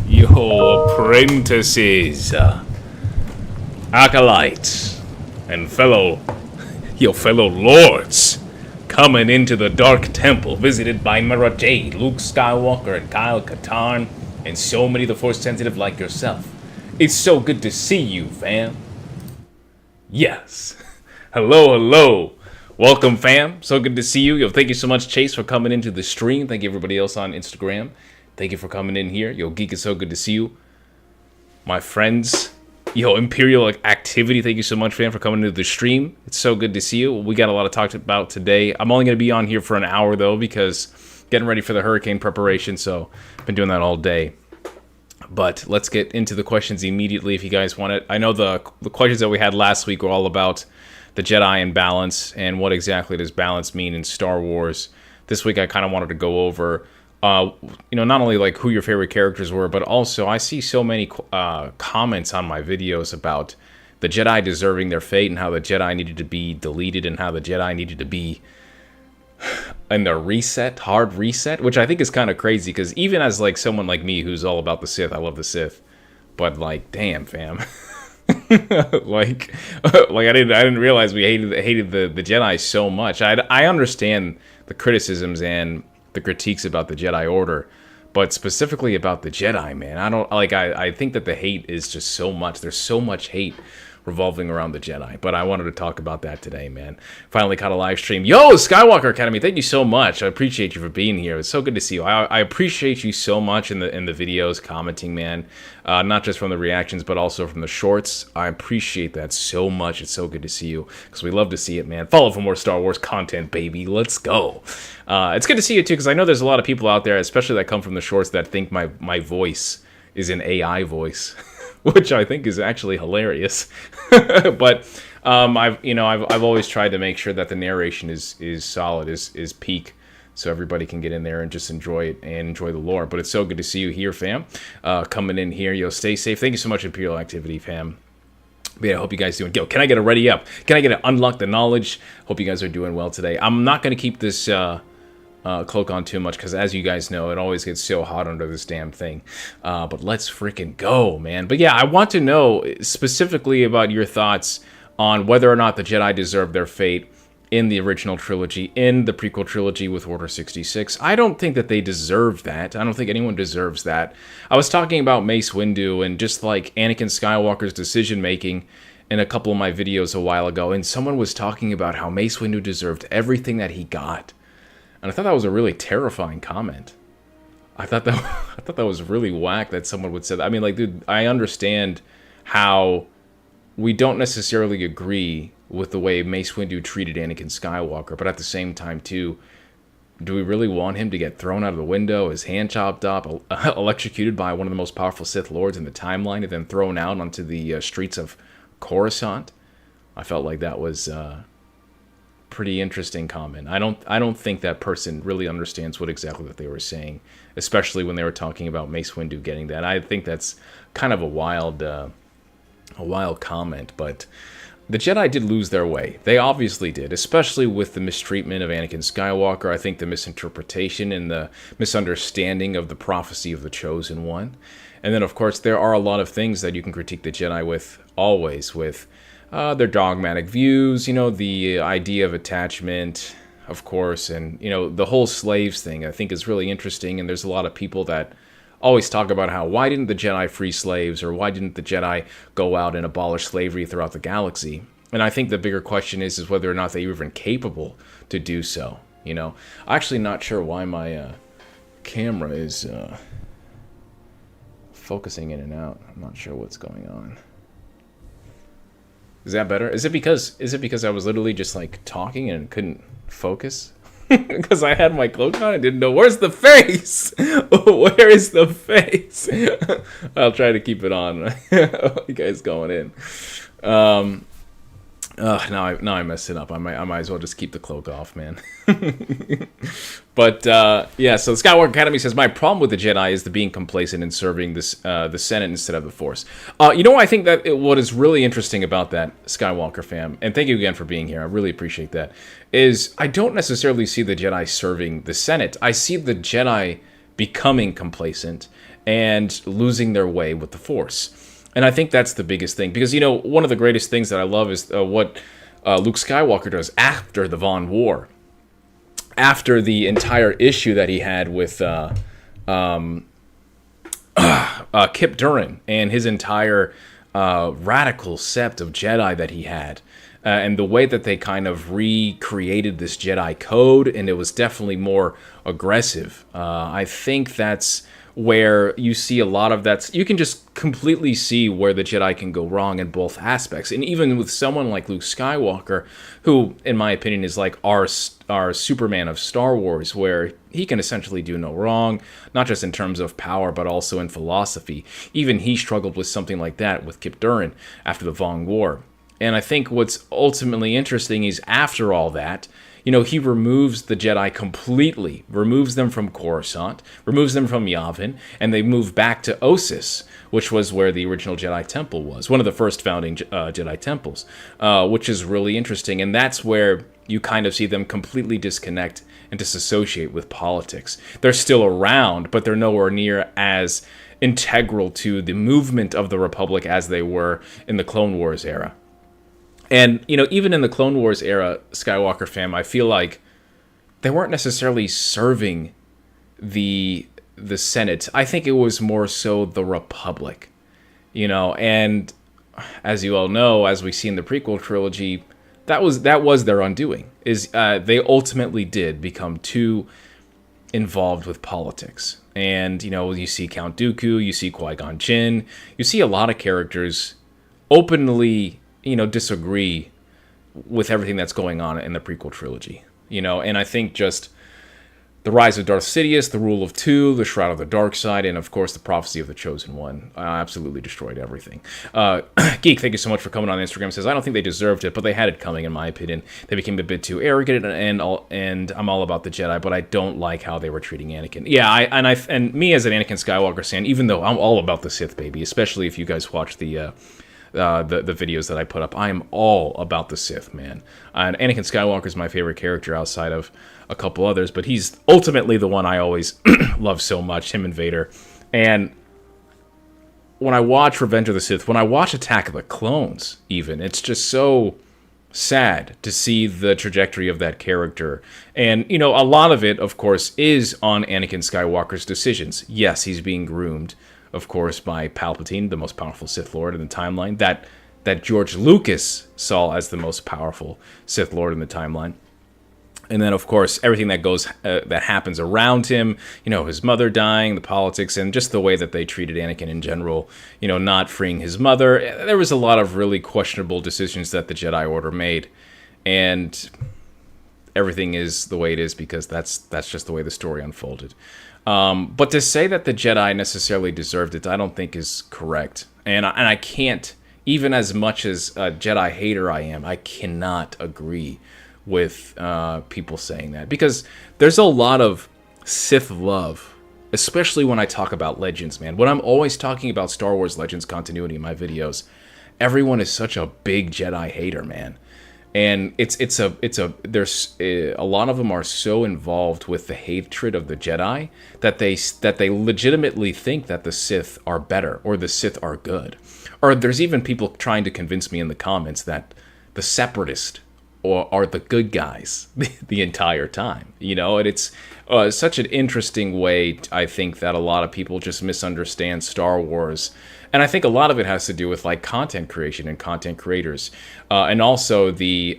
Your apprentices, acolytes, and your fellow lords, coming into the Dark Temple, visited by Mara Jade, Luke Skywalker, and Kyle Katarn, and so many of the Force-sensitive like yourself. It's so good to see you, fam. Yes. Hello. Welcome, fam. So good to see you. Yo, thank you so much, Chase, for coming into the stream. Thank you, everybody else on Instagram. Thank you for coming in here. Yo, Geek, it's so good to see you. My friends. Yo, Imperial Activity, thank you so much, fam, for coming into the stream. It's so good to see you. We got a lot to talk about today. I'm only going to be on here for an hour, though, because getting ready for the hurricane preparation, so I've been doing that all day. But let's get into the questions immediately if you guys want it. I know the questions that we had last week were all about the Jedi and balance, and what exactly does balance mean in Star Wars. This week I kind of wanted to go over not only like who your favorite characters were, but also I see so many comments on my videos about the Jedi deserving their fate and how the Jedi needed to be deleted and how the Jedi needed to be in the hard reset, which I think is kind of crazy because even as like someone like me who's all about the Sith, I love the Sith, but like, damn, fam. like I didn't realize we hated the Jedi so much. I understand the criticisms and the critiques about the Jedi Order, but specifically about the Jedi, man. I think that the hate is just so much. There's so much hate revolving around the Jedi, but I wanted to talk about that today, man. Finally caught a live stream. Yo, Skywalker Academy, thank you so much. I appreciate you for being here. It's so good to see you. I appreciate you so much in the videos, commenting, man. Not just from the reactions, but also from the shorts. I appreciate that so much. It's so good to see you, because we love to see it, man. Follow for more Star Wars content, baby. Let's go. It's good to see you, too, because I know there's a lot of people out there, especially that come from the shorts, that think my voice is an AI voice. Which I think is actually hilarious, but I've always tried to make sure that the narration is solid, is peak, so everybody can get in there and just enjoy it and enjoy the lore. But it's so good to see you here, fam. Coming in here, yo, stay safe. Thank you so much, Imperial Activity, fam. But yeah, I hope you guys doing. Yo, can I get a ready up? Can I get an unlock the knowledge? Hope you guys are doing well today. I'm not gonna keep this cloak on too much, because as you guys know, it always gets so hot under this damn thing. But let's freaking go, man. But yeah, I want to know specifically about your thoughts on whether or not the Jedi deserve their fate in the original trilogy, in the prequel trilogy with Order 66. I don't think that they deserve that. I don't think anyone deserves that. I was talking about Mace Windu and just like Anakin Skywalker's decision making in a couple of my videos a while ago, and someone was talking about how Mace Windu deserved everything that he got. And I thought that was a really terrifying comment. I thought that was really whack that someone would say that. I mean, like, dude, I understand how we don't necessarily agree with the way Mace Windu treated Anakin Skywalker, but at the same time, too, do we really want him to get thrown out of the window, his hand chopped up, electrocuted by one of the most powerful Sith Lords in the timeline, and then thrown out onto the streets of Coruscant? I felt like that was pretty interesting comment. I don't think that person really understands what exactly that they were saying, especially when they were talking about Mace Windu getting that. I think that's kind of a wild comment, but the Jedi did lose their way. They obviously did, especially with the mistreatment of Anakin Skywalker. I think the misinterpretation and the misunderstanding of the prophecy of the Chosen One. And then, of course, there are a lot of things that you can critique the Jedi with, always, with their dogmatic views, the idea of attachment, of course, and, the whole slaves thing I think is really interesting, and there's a lot of people that always talk about how, why didn't the Jedi free slaves, or why didn't the Jedi go out and abolish slavery throughout the galaxy? And I think the bigger question is whether or not they were even capable to do so, I'm actually not sure why my camera is focusing in and out. I'm not sure what's going on. Is that better? Is it because I was literally just like talking and couldn't focus? Because I had my cloak on, I didn't know, where's the face? Where is the face? I'll try to keep it on. You guys going in. Now I messed it up. I might as well just keep the cloak off, man. But yeah, so the Skywalker Academy says my problem with the Jedi is the being complacent and serving this the Senate instead of the Force. You know, I think that what is really interesting about that, Skywalker fam, and thank you again for being here. I really appreciate that. Is I don't necessarily see the Jedi serving the Senate. I see the Jedi becoming complacent and losing their way with the Force. And I think that's the biggest thing. Because, you know, one of the greatest things that I love is what Luke Skywalker does after the Vaughn War. After the entire issue that he had with Kip Durin and his entire radical sept of Jedi that he had. And the way that they kind of recreated this Jedi code, and it was definitely more aggressive. I think that's where you see a lot of that. You can just completely see where the Jedi can go wrong in both aspects. And even with someone like Luke Skywalker, who, in my opinion, is like our Superman of Star Wars, where he can essentially do no wrong, not just in terms of power, but also in philosophy. Even he struggled with something like that with Kip Durin after the Vaughn War. And I think what's ultimately interesting is after all that, you know, he removes the Jedi completely, removes them from Coruscant, removes them from Yavin, and they move back to Ossus, which was where the original Jedi Temple was, one of the first founding Jedi temples, which is really interesting. And that's where you kind of see them completely disconnect and disassociate with politics. They're still around, but they're nowhere near as integral to the movement of the Republic as they were in the Clone Wars era. And, you know, even in the Clone Wars era, Skywalker fam, I feel like they weren't necessarily serving the Senate. I think it was more so the Republic, you know. And as you all know, as we see in the prequel trilogy, that was their undoing. Is they ultimately did become too involved with politics. And, you know, you see Count Dooku, you see Qui-Gon Jinn, you see a lot of characters openly, you know, disagree with everything that's going on in the prequel trilogy, you know. And I think just the rise of Darth Sidious, the Rule of Two, the Shroud of the Dark Side, and of course the Prophecy of the Chosen One absolutely destroyed everything. Geek, thank you so much for coming on Instagram. Says I don't think they deserved it, but they had it coming. In my opinion, they became a bit too arrogant, and I'm all about the Jedi, but I don't like how they were treating Anakin. Yeah, and me as an Anakin Skywalker fan, even though I'm all about the Sith, baby, especially if you guys watch the videos that I put up, I am all about the Sith, man. And Anakin Skywalker is my favorite character outside of a couple others, but he's ultimately the one I always love so much, him and Vader. And when I watch Revenge of the Sith, when I watch Attack of the Clones, even, it's just so sad to see the trajectory of that character. And, you know, a lot of it, of course, is on Anakin Skywalker's decisions. Yes, he's being groomed, of course, by Palpatine, the most powerful Sith Lord in the timeline, that George Lucas saw as the most powerful Sith Lord in the timeline. And then, of course, everything that happens around him, you know, his mother dying, the politics, and just the way that they treated Anakin in general, you know, not freeing his mother. There was a lot of really questionable decisions that the Jedi Order made. And everything is the way it is because that's just the way the story unfolded. But to say that the Jedi necessarily deserved it, I don't think is correct. And I can't, even as much as a Jedi hater I am, I cannot agree with people saying that. Because there's a lot of Sith love, especially when I talk about Legends, man. When I'm always talking about Star Wars Legends continuity in my videos, everyone is such a big Jedi hater, man. And there's a lot of them are so involved with the hatred of the Jedi that they legitimately think that the Sith are better or the Sith are good. Or there's even people trying to convince me in the comments that the Separatists are the good guys the entire time. You know, and it's such an interesting way, I think, that a lot of people just misunderstand Star Wars. And I think a lot of it has to do with like content creation and content creators, and also the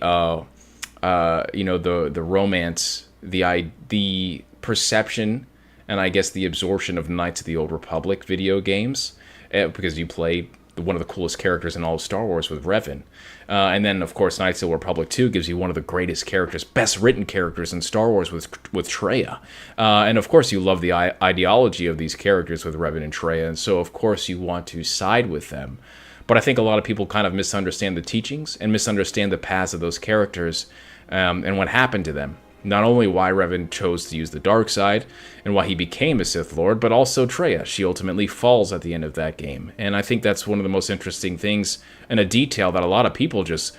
romance, the perception, and I guess the absorption of Knights of the Old Republic video games, because you play one of the coolest characters in all of Star Wars with Revan. And then, of course, Knights of the Old Republic 2 gives you one of the greatest characters, best written characters in Star Wars with Traya. And, of course, you love the ideology of these characters with Revan and Traya, and so, of course, you want to side with them. But I think a lot of people kind of misunderstand the teachings and misunderstand the paths of those characters, and what happened to them. Not only why Revan chose to use the dark side and why he became a Sith Lord, but also Traya. She ultimately falls at the end of that game. And I think that's one of the most interesting things and a detail that a lot of people just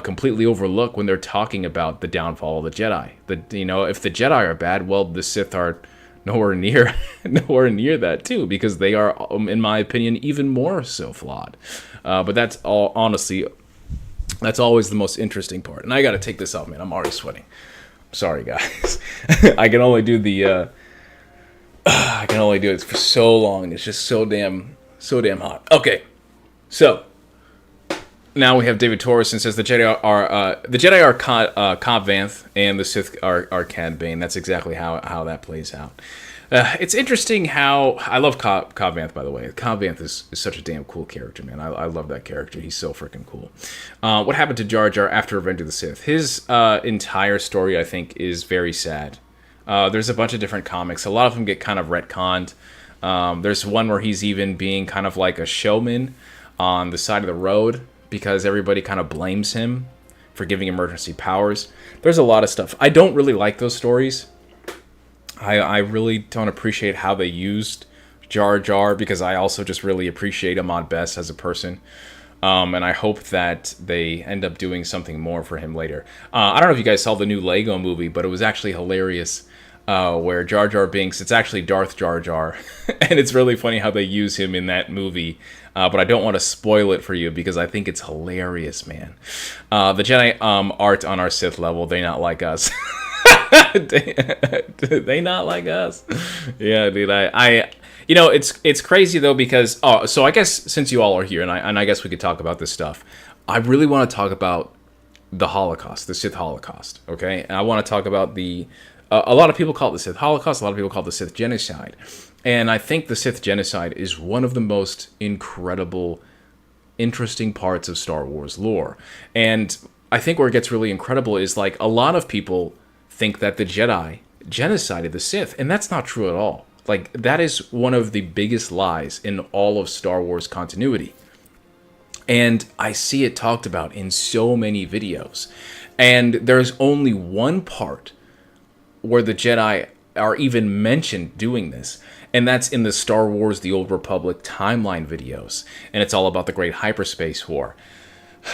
completely overlook when they're talking about the downfall of the Jedi. If the Jedi are bad, well, the Sith are nowhere near that too, because they are, in my opinion, even more so flawed. But that's all, honestly, that's always the most interesting part. And I got to take this off, man. I'm already sweating. Sorry, guys. I can only do it for so long, and it's just so damn hot. Okay, so now we have David Torreson says the Jedi are Cobb Vanth and the Sith are Cad Bane. That's exactly how that plays out. It's interesting how I love Cobb Vanth, by the way. Cobb Vanth is such a damn cool character, man. I love that character. He's so freaking cool. What happened to Jar Jar after Revenge of the Sith? His entire story, I think, is very sad. There's a bunch of different comics. A lot of them get kind of retconned. There's one where he's even being kind of like a showman on the side of the road because everybody kind of blames him for giving emergency powers. There's a lot of stuff. I don't really like those stories. I really don't appreciate how they used Jar Jar, because I also just really appreciate Ahmad Best as a person. And I hope that they end up doing something more for him later. I don't know if you guys saw the new Lego movie, but it was actually hilarious. Where Jar Jar Binks, it's actually Darth Jar Jar. And it's really funny how they use him in that movie. But I don't want to spoil it for you because I think it's hilarious, man. The Jedi aren't on our Sith level. They're not like us. They not like us. Yeah, dude. It's crazy though, because so I guess since you all are here, and I guess we could talk about this stuff. I really want to talk about the Holocaust, the Sith Holocaust. Okay, and I want to talk about a lot of people call it the Sith Holocaust. A lot of people call it the Sith Genocide, and I think the Sith Genocide is one of the most incredible, interesting parts of Star Wars lore. And I think where it gets really incredible is like a lot of people think that the Jedi genocided the Sith, and that's not true at all. Like, that is one of the biggest lies in all of Star Wars continuity. And I see it talked about in so many videos. And there's only one part where the Jedi are even mentioned doing this, and that's in the Star Wars The Old Republic timeline videos. And it's all about the Great Hyperspace War.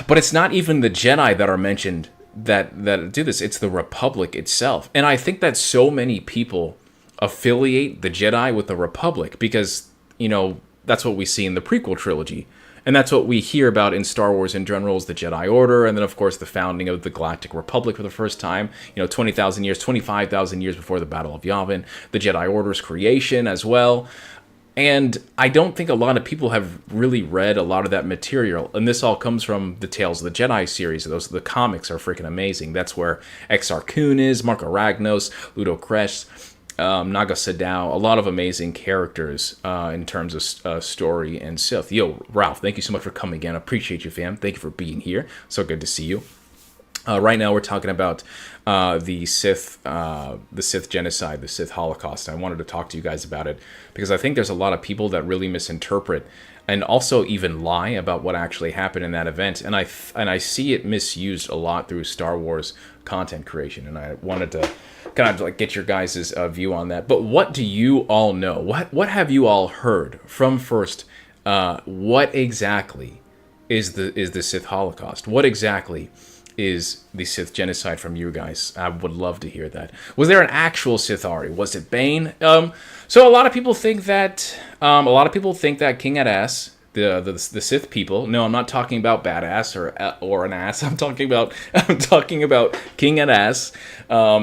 But it's not even the Jedi that are mentioned that do this. It's the Republic itself. And I think that so many people affiliate the Jedi with the Republic because, that's what we see in the prequel trilogy. And that's what we hear about in Star Wars in general, is the Jedi Order, and then, of course, the founding of the Galactic Republic for the first time, 25,000 years before the Battle of Yavin, the Jedi Order's creation as well. And I don't think a lot of people have really read a lot of that material. And this all comes from the Tales of the Jedi series. The comics are freaking amazing. That's where Exar Kun is, Marco Ragnos, Ludo Kresh, Naga Sadao, a lot of amazing characters in terms of story and Sith. Yo, Ralph, thank you so much for coming again. I appreciate you, fam. Thank you for being here. So good to see you. Right now we're talking about the Sith genocide, the Sith Holocaust. I wanted to talk to you guys about it because I think there's a lot of people that really misinterpret and also even lie about what actually happened in that event. And I see it misused a lot through Star Wars content creation. And I wanted to kind of like get your guys' view on that. But what do you all know? What have you all heard from first? What exactly is the Sith Holocaust? What exactly is the Sith genocide from you guys? I would love to hear that. Was there an actual Sithari? Was it Bane? So a lot of people think that King Adass, the Sith people. No, I'm not talking about badass or an ass. I'm talking about King Adass.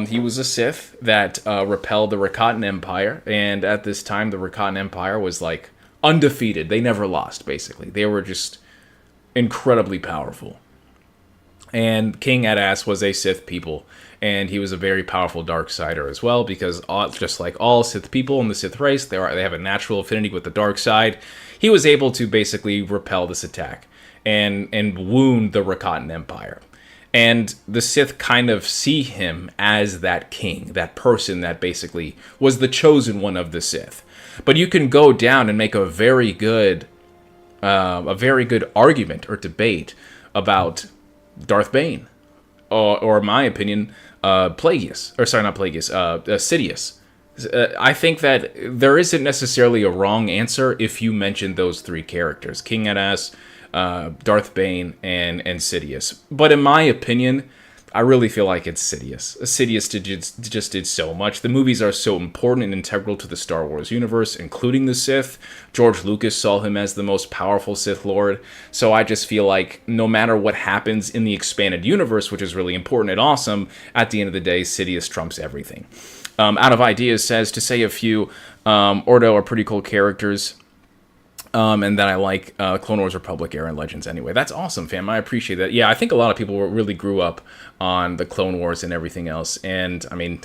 He was a Sith that repelled the Rakatan Empire, and at this time the Rakatan Empire was like undefeated. They never lost. Basically, they were just incredibly powerful. And King Adass was a Sith people, and he was a very powerful Darksider as well, because just like all Sith people in the Sith race, they have a natural affinity with the dark side. He was able to basically repel this attack and wound the Rakatan Empire. And the Sith kind of see him as that king, that person that basically was the chosen one of the Sith. But you can go down and make a very good a very good argument or debate about Darth Bane, or in my opinion, Plagueis, or sorry, not Plagueis, Sidious. I think that there isn't necessarily a wrong answer if you mention those three characters: King Edas, Darth Bane, and Sidious. But in my opinion, I really feel like it's Sidious. Sidious just did so much. The movies are so important and integral to the Star Wars universe, including the Sith. George Lucas saw him as the most powerful Sith Lord. So I just feel like no matter what happens in the expanded universe, which is really important and awesome, at the end of the day, Sidious trumps everything. Out of Ideas says, to say a few, Ordo are pretty cool characters. And that I like Clone Wars, Republic era, and Legends anyway. That's awesome, fam. I appreciate that. Yeah, I think a lot of people really grew up on the Clone Wars and everything else. And, I mean,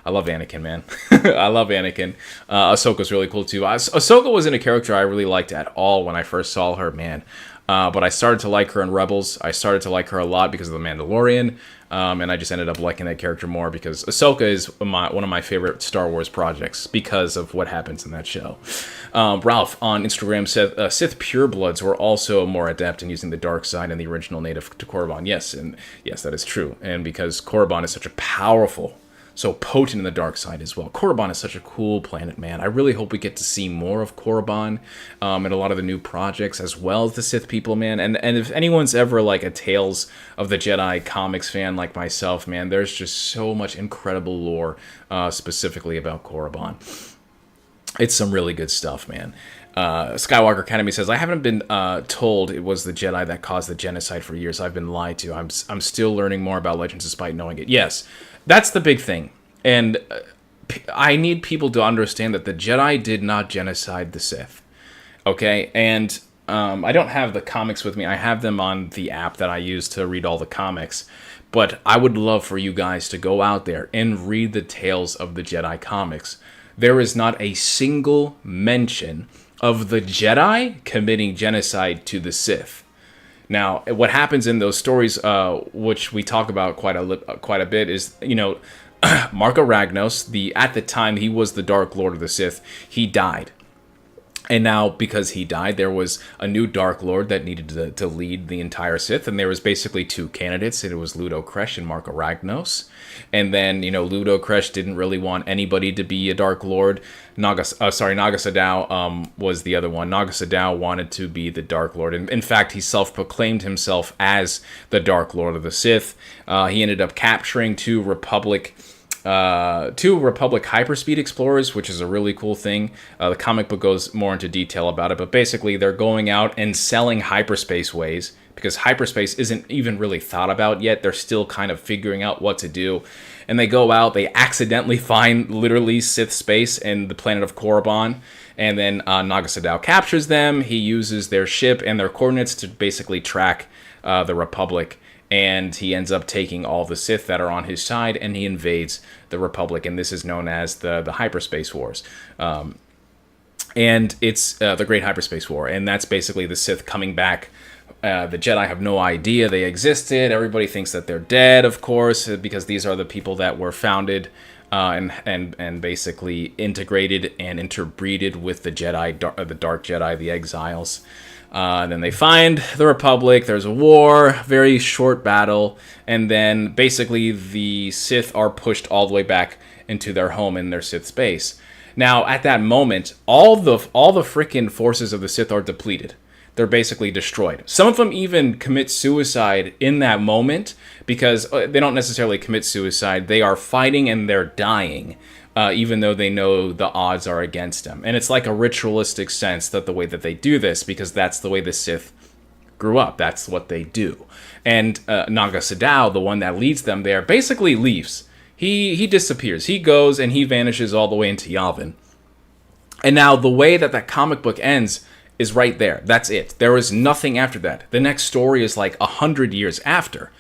I love Anakin, man. I love Anakin. Ahsoka's really cool, too. Ahsoka wasn't a character I really liked at all when I first saw her, man. But I started to like her in Rebels. I started to like her a lot because of The Mandalorian. And I just ended up liking that character more because Ahsoka is one of my favorite Star Wars projects because of what happens in that show. Ralph on Instagram said, Sith purebloods were also more adept in using the dark side in the original native to Korriban. Yes, and yes, that is true. And because Korriban is such a powerful, so potent in the dark side as well. Korriban is such a cool planet, man. I really hope we get to see more of Korriban and a lot of the new projects, as well as the Sith people, man. And if anyone's ever like a Tales of the Jedi comics fan like myself, man, there's just so much incredible lore specifically about Korriban. It's some really good stuff, man. Skywalker Academy says, I haven't been told it was the Jedi that caused the genocide for years. I've been lied to. I'm still learning more about Legends despite knowing it. Yes, that's the big thing. And I need people to understand that the Jedi did not genocide the Sith. Okay? And I don't have the comics with me. I have them on the app that I use to read all the comics. But I would love for you guys to go out there and read the Tales of the Jedi comics. There is not a single mention of the Jedi committing genocide to the Sith. Now, what happens in those stories, which we talk about quite a bit, is, you know, Marco Ragnos, at the time he was the Dark Lord of the Sith, he died. And now, because he died, there was a new Dark Lord that needed to lead the entire Sith, and there was basically two candidates, and it was Ludo Kresh and Marco Ragnos. And then, you know, Ludo Kresh didn't really want anybody to be a Dark Lord. Naga Sadow was the other one. Naga Sadow wanted to be the Dark Lord. And in fact, he self-proclaimed himself as the Dark Lord of the Sith. He ended up capturing two Republic hyperspeed explorers, which is a really cool thing. The comic book goes more into detail about it, but basically they're going out and selling hyperspace ways, because hyperspace isn't even really thought about yet. They're still kind of figuring out what to do. And they go out, they accidentally find literally Sith space and the planet of Korriban, and then Naga Sadow captures them. He uses their ship and their coordinates to basically track the Republic. And he ends up taking all the Sith that are on his side, and he invades the Republic. And this is known as the Hyperspace Wars. And it's the Great Hyperspace War. And that's basically the Sith coming back. The Jedi have no idea they existed. Everybody thinks that they're dead, of course, because these are the people that were founded and basically integrated and interbreeded with the Jedi, the Dark Jedi, the Exiles. Then they find the Republic, there's a war, very short battle, and then basically the Sith are pushed all the way back into their home in their Sith space. Now, at that moment, all the freaking forces of the Sith are depleted. They're basically destroyed. Some of them even commit suicide in that moment, because they don't necessarily commit suicide, they are fighting and they're dying. Even though they know the odds are against them. And it's like a ritualistic sense that the way that they do this, because that's the way the Sith grew up. That's what they do. And Naga Sadow, the one that leads them there, basically leaves. He disappears. He goes and he vanishes all the way into Yavin. And now the way that comic book ends is right there. That's it. There is nothing after that. The next story is like 100 years after.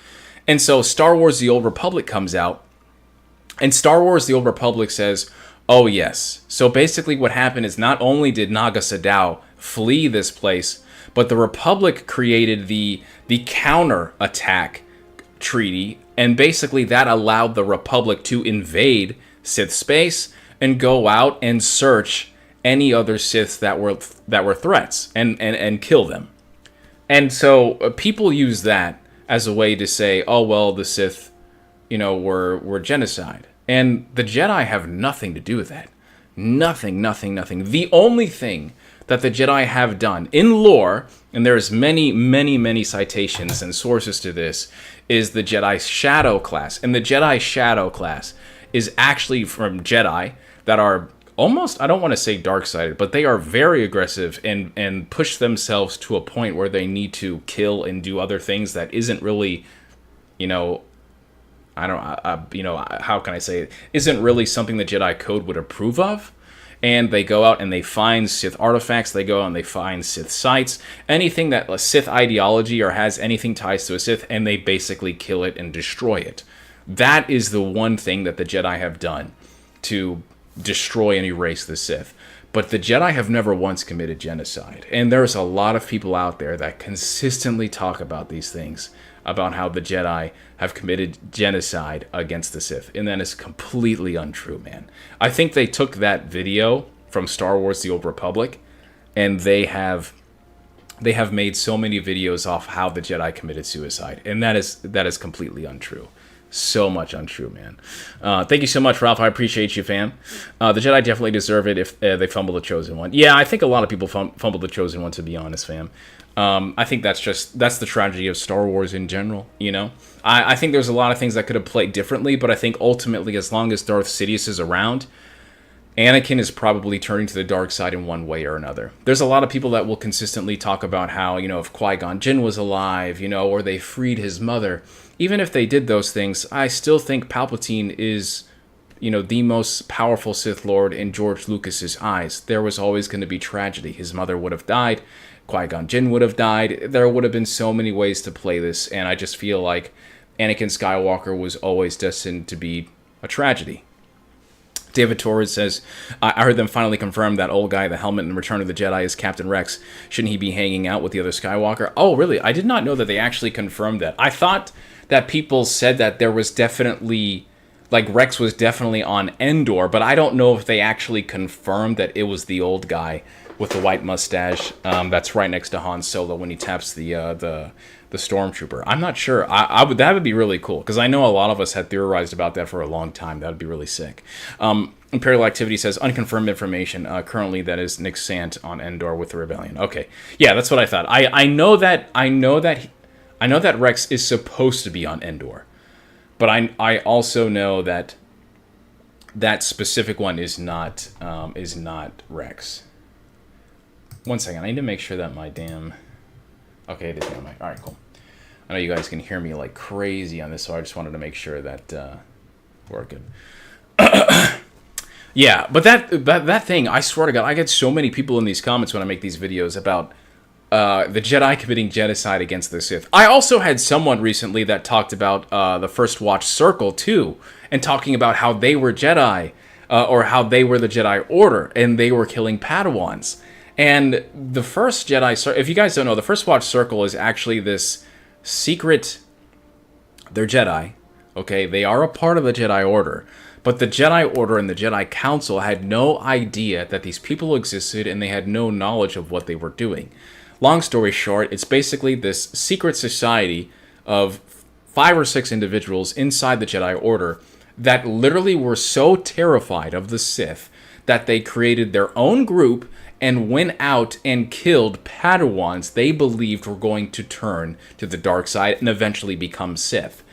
And so Star Wars The Old Republic comes out. And Star Wars The Old Republic says, oh yes. So basically what happened is not only did Naga Sadow flee this place, but the Republic created the counter-attack treaty, and basically that allowed the Republic to invade Sith space and go out and search any other Siths that were threats and kill them. And so people use that as a way to say, oh well, the Sith, were genocide, and the Jedi have nothing to do with that. Nothing. The only thing that the Jedi have done in lore, and there's many citations and sources to this, is the Jedi Shadow class. And the Jedi Shadow class is actually from Jedi that are almost, I don't want to say dark-sided, but they are very aggressive and push themselves to a point where they need to kill and do other things that isn't really, how can I say it? Isn't really something the Jedi Code would approve of. And they go out and they find Sith artifacts. They go out and they find Sith sites. Anything that a Sith ideology or has anything ties to a Sith, and they basically kill it and destroy it. That is the one thing that the Jedi have done to destroy and erase the Sith. But the Jedi have never once committed genocide. And there's a lot of people out there that consistently talk about these things, about how the Jedi have committed genocide against the Sith. And that is completely untrue, man. I think they took that video from Star Wars: The Old Republic, and they have made so many videos off how the Jedi committed suicide. And that is completely untrue. So much untrue, man. Thank you so much, Ralph. I appreciate you, fam. The Jedi definitely deserve it if they fumble the Chosen One. Yeah, I think a lot of people fumble the Chosen One, to be honest, fam. I think that's the tragedy of Star Wars in general, I think there's a lot of things that could have played differently, but I think ultimately, as long as Darth Sidious is around, Anakin is probably turning to the dark side in one way or another. There's a lot of people that will consistently talk about how, if Qui-Gon Jinn was alive, or they freed his mother. Even if they did those things, I still think Palpatine is, the most powerful Sith Lord in George Lucas's eyes. There was always going to be tragedy. His mother would have died. Qui-Gon Jinn would have died. There would have been so many ways to play this, and I just feel like Anakin Skywalker was always destined to be a tragedy. David Torres says, I heard them finally confirm that old guy, the helmet in Return of the Jedi, is Captain Rex. Shouldn't he be hanging out with the other Skywalker? Oh, really? I did not know that they actually confirmed that. I thought that people said that there was definitely, Rex was definitely on Endor, but I don't know if they actually confirmed that it was the old guy with the white mustache that's right next to Han Solo when he taps the stormtrooper. I'm not sure. That would be really cool, because I know a lot of us had theorized about that for a long time. That would be really sick. Imperial Activity says, unconfirmed information. Currently, that is Nick Sant on Endor with the Rebellion. Okay, yeah, that's what I thought. I know that Rex is supposed to be on Endor, but I also know that that specific one is not Rex. One second, I need to make sure that my damn... Okay, it is my mic. Alright, cool. I know you guys can hear me like crazy on this, so I just wanted to make sure that we're good. Yeah, but that thing, I swear to God, I get so many people in these comments when I make these videos about the Jedi committing genocide against the Sith. I also had someone recently that talked about the First Watch Circle, too, and talking about how they were Jedi, or how they were the Jedi Order, and they were killing Padawans. And the First Jedi, if you guys don't know, the First Watch Circle is actually this secret... They're Jedi, okay? They are a part of the Jedi Order. But the Jedi Order and the Jedi Council had no idea that these people existed, and they had no knowledge of what they were doing. Long story short, it's basically this secret society of 5 or 6 individuals inside the Jedi Order that literally were so terrified of the Sith that they created their own group and went out and killed Padawans they believed were going to turn to the dark side and eventually become Sith.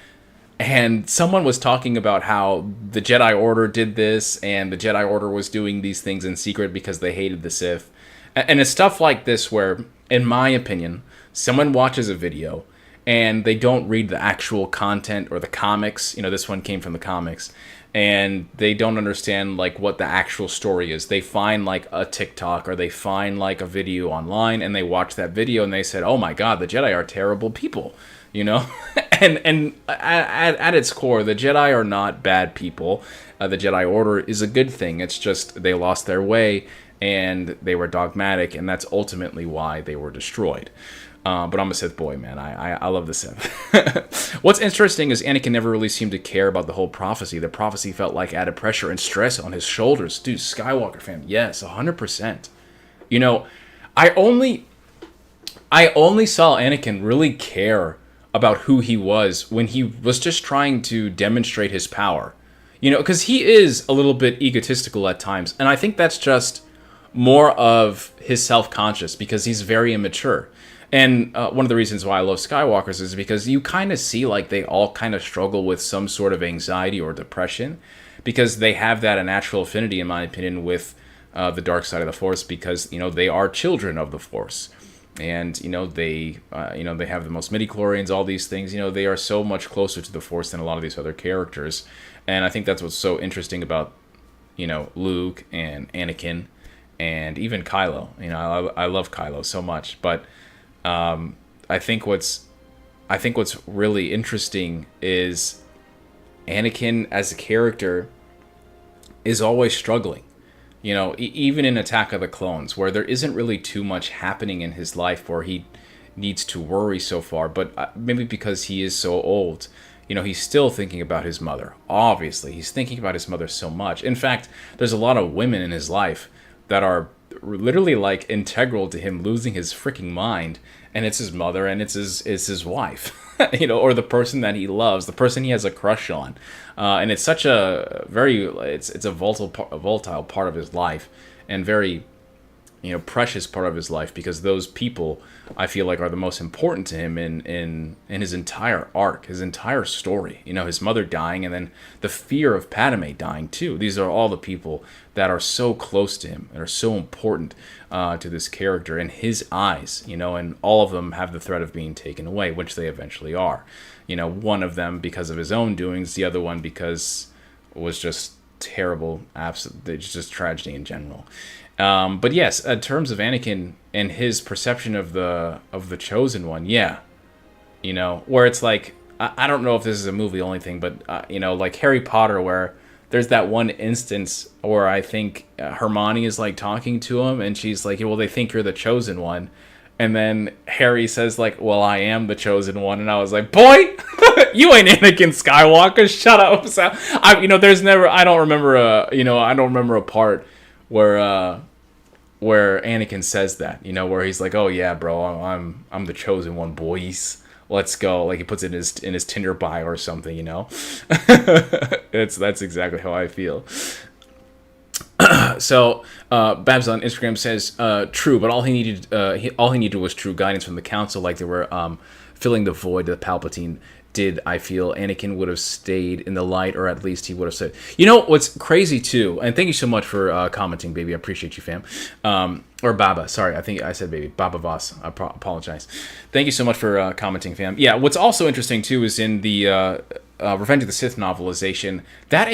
And someone was talking about how the Jedi Order did this, and the Jedi Order was doing these things in secret because they hated the Sith. And it's stuff like this where, in my opinion, someone watches a video and they don't read the actual content or the comics. This one came from the comics. And they don't understand, what the actual story is. They find, a TikTok or they find, a video online, and they watch that video and they said, oh my God, the Jedi are terrible people, and at its core, the Jedi are not bad people. The Jedi Order is a good thing. It's just they lost their way and they were dogmatic, and that's ultimately why they were destroyed. But I'm a Sith boy, man. I love the Sith. What's interesting is Anakin never really seemed to care about the whole prophecy. The prophecy felt like added pressure and stress on his shoulders. Dude, Skywalker fam, yes, 100%. You know, I only saw Anakin really care about who he was when he was just trying to demonstrate his power. You know, because he is a little bit egotistical at times, and I think that's just more of his self-conscious because he's very immature. And one of the reasons why I love Skywalkers is because you kind of see like they all kind of struggle with some sort of anxiety or depression because they have that natural affinity, in my opinion, with the dark side of the Force because, you know, they are children of the Force. And, you know, they have the most midichlorians, all these things. You know, they are so much closer to the Force than a lot of these other characters. And I think that's what's so interesting about, you know, Luke and Anakin and even Kylo. You know, I love Kylo so much. But I think what's really interesting is Anakin as a character is always struggling. You know, even in Attack of the Clones, where there isn't really too much happening in his life where he needs to worry so far, but maybe because he is so old, you know, he's still thinking about his mother. Obviously, he's thinking about his mother so much. In fact, there's a lot of women in his life that are literally like integral to him losing his freaking mind, and it's his mother and it's his wife. You know, or the person that he loves, the person he has a crush on, and it's such a it's a volatile part of his life, and very, you know, precious part of his life because those people I feel like are the most important to him in his entire arc, his entire story. You know, his mother dying and then the fear of Padme dying too. These are all the people that are so close to him and are so important to this character in his eyes, you know, and all of them have the threat of being taken away, which they eventually are. You know, one of them because of his own doings, the other one because it was just terrible, it's just tragedy in general. But yes, in terms of Anakin and his perception of the Chosen One, yeah, you know, where it's like, I don't know if this is a movie only thing, but you know, like Harry Potter, where there's that one instance where I think Hermione is like talking to him, and she's like, well, they think you're the Chosen One, and then Harry says like, well, I am the Chosen One, and I was like, boy, you ain't Anakin Skywalker, shut up. So you know, I don't remember a part where Anakin says that, you know, where he's like, oh yeah, bro, I'm the Chosen One, boys, let's go. Like he puts it in his Tinder bio or something, you know. That's exactly how I feel. So Babs on Instagram says true, but all he needed was true guidance from the council, like they were filling the void that Palpatine did. I feel Anakin would have stayed in the light, or at least he would have said, you know what's crazy too, and thank you so much for commenting, baby, I appreciate you, fam. Or Baba, sorry, I think I said baby, Baba Voss, I apologize. Thank you so much for commenting, fam. Yeah, what's also interesting too is in the Revenge of the Sith novelization, that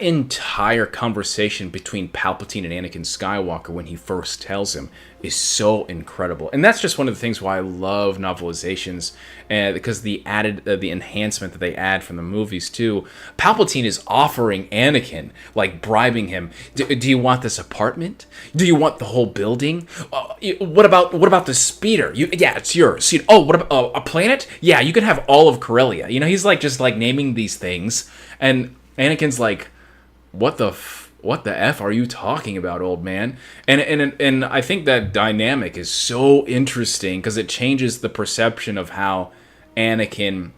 entire conversation between Palpatine and Anakin Skywalker when he first tells him is so incredible. And that's just one of the things why I love novelizations, because the enhancement that they add from the movies too. Palpatine is offering Anakin, like bribing him. Do you want this apartment? Do you want the whole building? What about the speeder? Yeah, it's yours. Oh, what about a planet? Yeah, you can have all of Corellia. You know, he's like just like naming these things, and Anakin's like, what the F are you talking about, old man? And I think that dynamic is so interesting because it changes the perception of how Anakin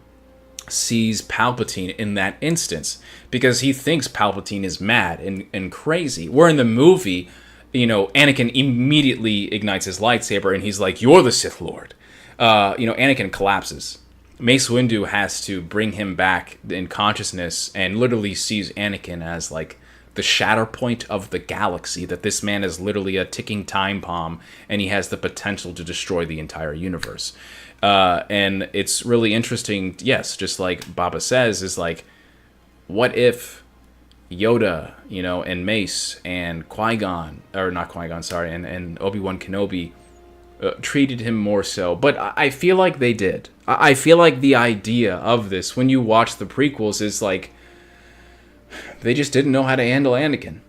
sees Palpatine in that instance, because he thinks Palpatine is mad and crazy. Where in the movie, you know, Anakin immediately ignites his lightsaber and he's like, you're the Sith Lord. You know, Anakin collapses. Mace Windu has to bring him back in consciousness and literally sees Anakin as like the shatter point of the galaxy, that this man is literally a ticking time bomb and he has the potential to destroy the entire universe. And it's really interesting, yes, just like Baba says, is like, what if Yoda, you know, and Mace and Qui-Gon, or not Qui-Gon, sorry, and Obi-Wan Kenobi treated him more so? But I feel like they did. I feel like the idea of this, when you watch the prequels, is like they just didn't know how to handle Anakin.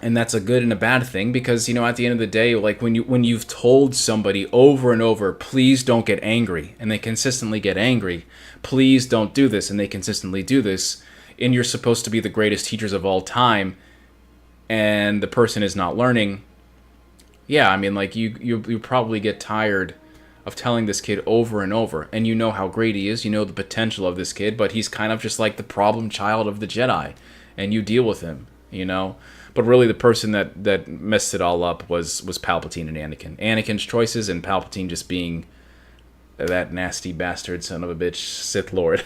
And that's a good and a bad thing, because, you know, at the end of the day, like when you've told somebody over and over, please don't get angry, and they consistently get angry, please don't do this, and they consistently do this, and you're supposed to be the greatest teachers of all time, and the person is not learning. Yeah, I mean, like you probably get tired of telling this kid over and over, and you know how great he is, you know the potential of this kid, but he's kind of just like the problem child of the Jedi, and you deal with him, you know. But really, the person that messed it all up was Palpatine and Anakin. Anakin's choices, and Palpatine just being that nasty bastard son of a bitch Sith Lord.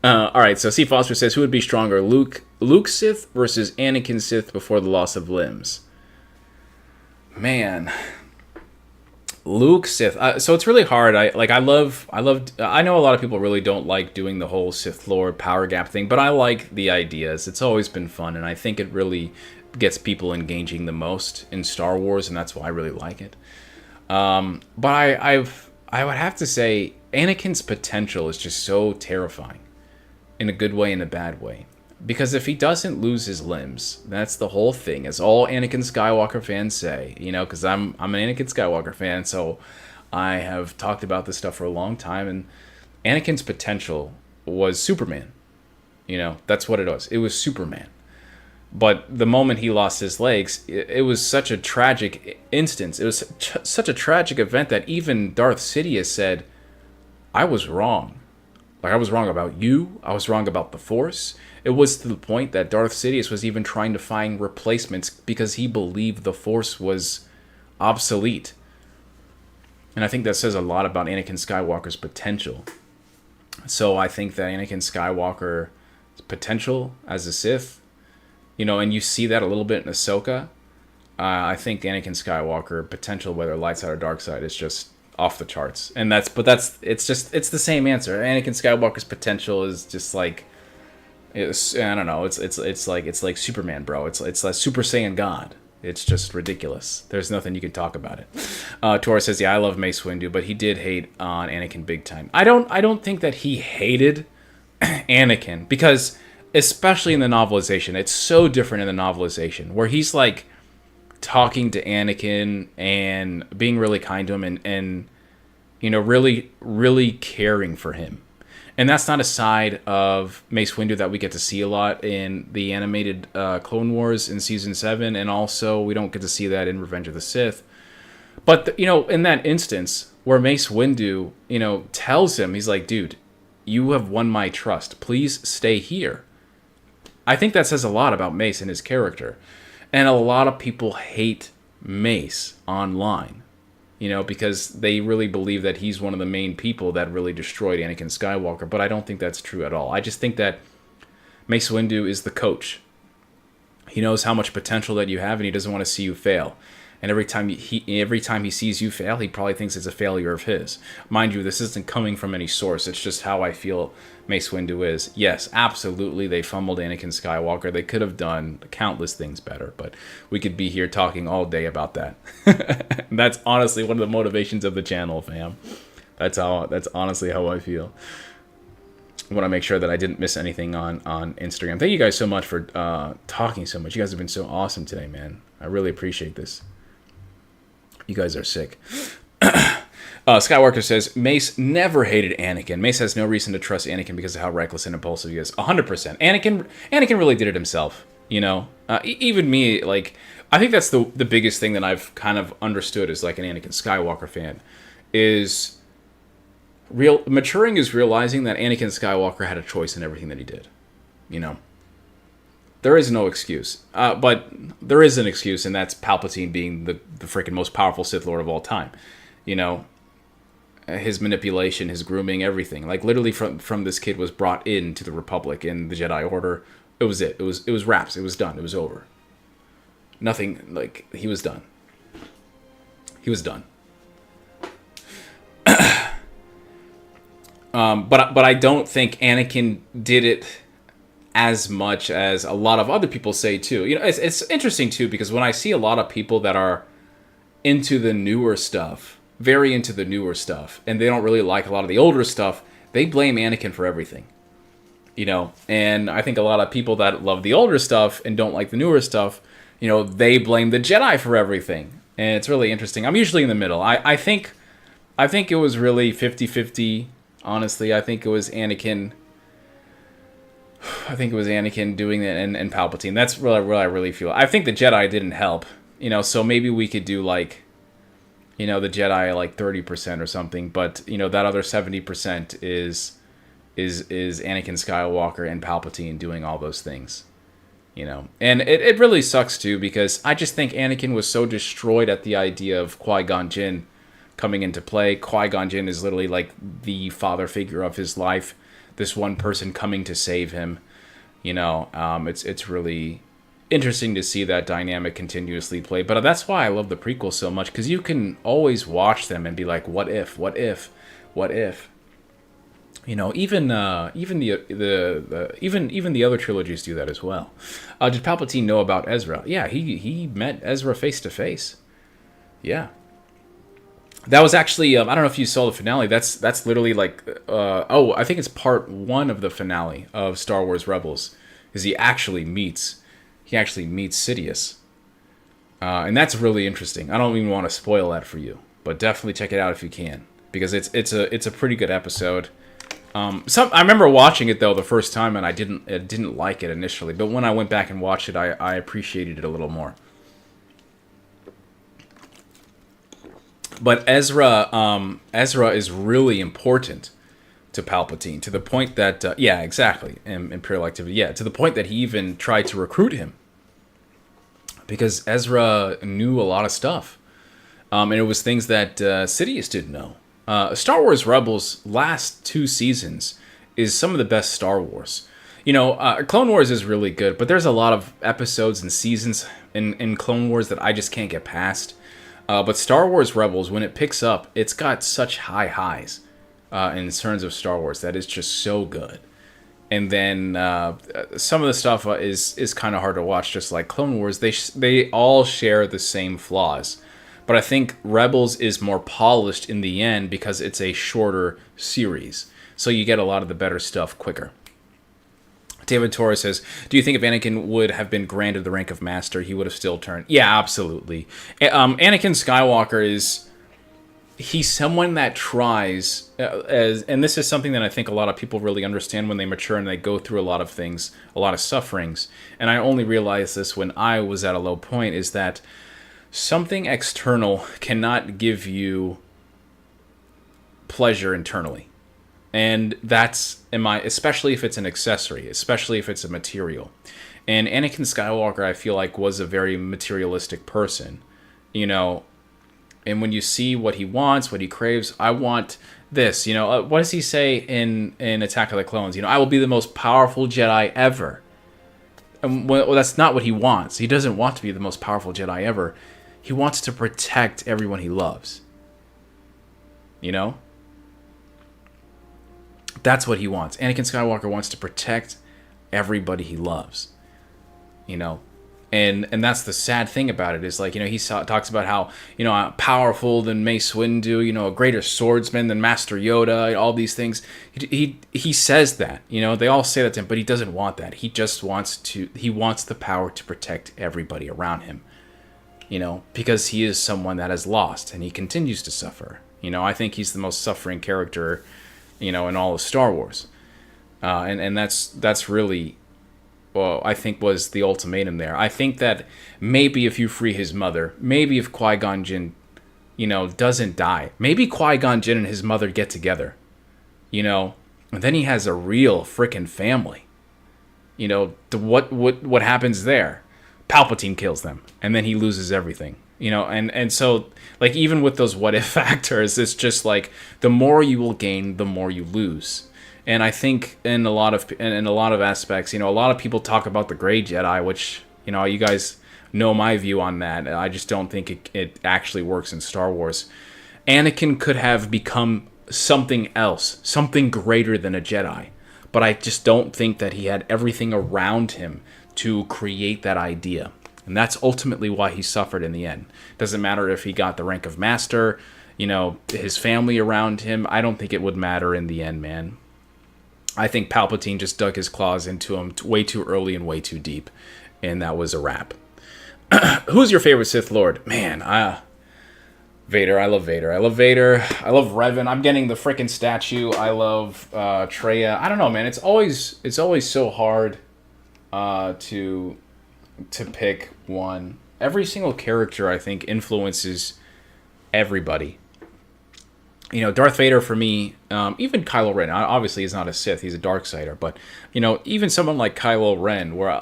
All right, so C. Foster says, who would be stronger, Luke Sith versus Anakin Sith before the loss of limbs? Man, Luke Sith. So it's really hard. I know a lot of people really don't like doing the whole Sith Lord power gap thing, but I like the ideas. It's always been fun, and I think it really gets people engaging the most in Star Wars, and that's why I really like it. But I would have to say Anakin's potential is just so terrifying, in a good way and a bad way. Because if he doesn't lose his limbs, that's the whole thing. As all Anakin Skywalker fans say, you know, because I'm an Anakin Skywalker fan, so I have talked about this stuff for a long time. And Anakin's potential was Superman. You know, that's what it was. It was Superman. But the moment he lost his legs, it was such a tragic instance. It was such a tragic event that even Darth Sidious said, I was wrong. Like, I was wrong about you. I was wrong about the Force. It was to the point that Darth Sidious was even trying to find replacements because he believed the Force was obsolete. And I think that says a lot about Anakin Skywalker's potential. So I think that Anakin Skywalker's potential as a Sith, you know, and you see that a little bit in Ahsoka. I think Anakin Skywalker potential, whether light side or dark side, is just off the charts. And it's the same answer. Anakin Skywalker's potential is just like, I don't know. It's like Superman, bro. It's like Super Saiyan God. It's just ridiculous. There's nothing you can talk about it. Tora says, yeah, I love Mace Windu, but he did hate on Anakin big time. I don't think that he hated Anakin, because especially in the novelization, it's so different in the novelization, where he's like talking to Anakin and being really kind to him and you know, really, really caring for him. And that's not a side of Mace Windu that we get to see a lot in the animated Clone Wars in Season 7, and also we don't get to see that in Revenge of the Sith. But, you know, in that instance where Mace Windu, you know, tells him, he's like, dude, you have won my trust. Please stay here. I think that says a lot about Mace and his character. And a lot of people hate Mace online. You know, because they really believe that he's one of the main people that really destroyed Anakin Skywalker. But I don't think that's true at all. I just think that Mace Windu is the coach. He knows how much potential that you have, and he doesn't want to see you fail. And every time he sees you fail, he probably thinks it's a failure of his. Mind you, this isn't coming from any source. It's just how I feel Mace Windu is. Yes, absolutely, they fumbled Anakin Skywalker. They could have done countless things better, but we could be here talking all day about that. That's honestly one of the motivations of the channel, fam. That's honestly how I feel. I want to make sure that I didn't miss anything on Instagram. Thank you guys so much for talking so much. You guys have been so awesome today, man. I really appreciate this. You guys are sick. Skywalker says, Mace never hated Anakin. Mace has no reason to trust Anakin because of how reckless and impulsive he is. 100%. Anakin really did it himself, you know? Even me, like, I think that's the biggest thing that I've kind of understood as, like, an Anakin Skywalker fan, is maturing is realizing that Anakin Skywalker had a choice in everything that he did, you know? There is no excuse. But there is an excuse, and that's Palpatine being the freaking most powerful Sith Lord of all time. You know, his manipulation, his grooming, everything. Like, literally from this kid was brought into the Republic in the Jedi Order. It was it. It was wraps. It was done. It was over. Nothing, like, he was done. He was done. But I don't think Anakin did it as much as a lot of other people say too. You know, it's interesting too, because when I see a lot of people that are into the newer stuff, very into the newer stuff, and they don't really like a lot of the older stuff, they blame Anakin for everything. And I think a lot of people that love the older stuff and don't like the newer stuff, they blame the Jedi for everything. And it's really interesting. I'm usually in the middle. I think it was really 50-50, honestly. I think it was Anakin. I think it was Anakin doing it and Palpatine. That's what I really feel. I think the Jedi didn't help. So maybe we could do like, the Jedi like 30% or something, but that other 70% is Anakin Skywalker and Palpatine doing all those things. And it really sucks too, because I just think Anakin was so destroyed at the idea of Qui-Gon Jinn coming into play. Qui-Gon Jinn is literally like the father figure of his life. This one person coming to save him. It's really interesting to see that dynamic continuously play. But that's why I love the prequels so much, because you can always watch them and be like, what if? Even the other trilogies do that as well. Did Palpatine know about Ezra? Yeah, he met Ezra face to face. Yeah, that was actually I don't know if you saw the finale. That's literally like I think it's part 1 of the finale of Star Wars Rebels, because he actually meets Sidious, and that's really interesting. I don't even want to spoil that for you, but definitely check it out if you can, because it's a pretty good episode. I remember watching it though the first time, and I didn't like it initially, but when I went back and watched it, I appreciated it a little more. But Ezra is really important to Palpatine, to the point that Imperial activity, to the point that he even tried to recruit him, because Ezra knew a lot of stuff, and it was things that Sidious didn't know. Star Wars Rebels last 2 seasons is some of the best Star Wars. Clone Wars is really good, but there's a lot of episodes and seasons in Clone Wars that I just can't get past. But Star Wars Rebels, when it picks up, it's got such high highs in terms of Star Wars that is just so good. And then some of the stuff is kind of hard to watch, just like Clone Wars. They all share the same flaws. But I think Rebels is more polished in the end because it's a shorter series. So you get a lot of the better stuff quicker. David Torres says, do you think if Anakin would have been granted the rank of Master, he would have still turned? Yeah, absolutely. Anakin Skywalker he's someone that tries, and this is something that I think a lot of people really understand when they mature and they go through a lot of things, a lot of sufferings. And I only realized this when I was at a low point, is that something external cannot give you pleasure internally. And that's, especially if it's an accessory, especially if it's a material. And Anakin Skywalker, I feel like, was a very materialistic person, and when you see what he wants, what he craves, I want this, what does he say in Attack of the Clones? I will be the most powerful Jedi ever. And well, that's not what he wants. He doesn't want to be the most powerful Jedi ever. He wants to protect everyone he loves. That's what he wants. Anakin Skywalker wants to protect everybody he loves. And that's the sad thing about it, is like, he talks about how, I'm powerful than Mace Windu, a greater swordsman than Master Yoda, all these things. He says that, they all say that to him, but he doesn't want that. He just wants the power to protect everybody around him, because he is someone that has lost and he continues to suffer. I think he's the most suffering character, in all of Star Wars. And that's really, well, I think was the ultimatum there. I think that maybe if you free his mother, maybe if Qui-Gon Jinn, doesn't die, maybe Qui-Gon Jinn and his mother get together, and then he has a real frickin' family. What happens there? Palpatine kills them, and then he loses everything. And so, like, even with those what if factors, it's just like the more you will gain, the more you lose. And I think in a lot of aspects, a lot of people talk about the Grey Jedi, which, you guys know my view on that. I just don't think it actually works in Star Wars. Anakin could have become something else, something greater than a Jedi. But I just don't think that he had everything around him to create that idea. And that's ultimately why he suffered in the end. Doesn't matter if he got the rank of Master, his family around him. I don't think it would matter in the end, man. I think Palpatine just dug his claws into him way too early and way too deep, and that was a wrap. Who's your favorite Sith Lord? Man, Vader. I love Vader. I love Vader. I love Revan. I'm getting the freaking statue. I love Traya. I don't know, man. It's always so hard to pick one. Every single character, I think, influences everybody. You know, Darth Vader for me, even Kylo Ren, obviously he's not a Sith, he's a Darksider, but, you know, even someone like Kylo Ren, where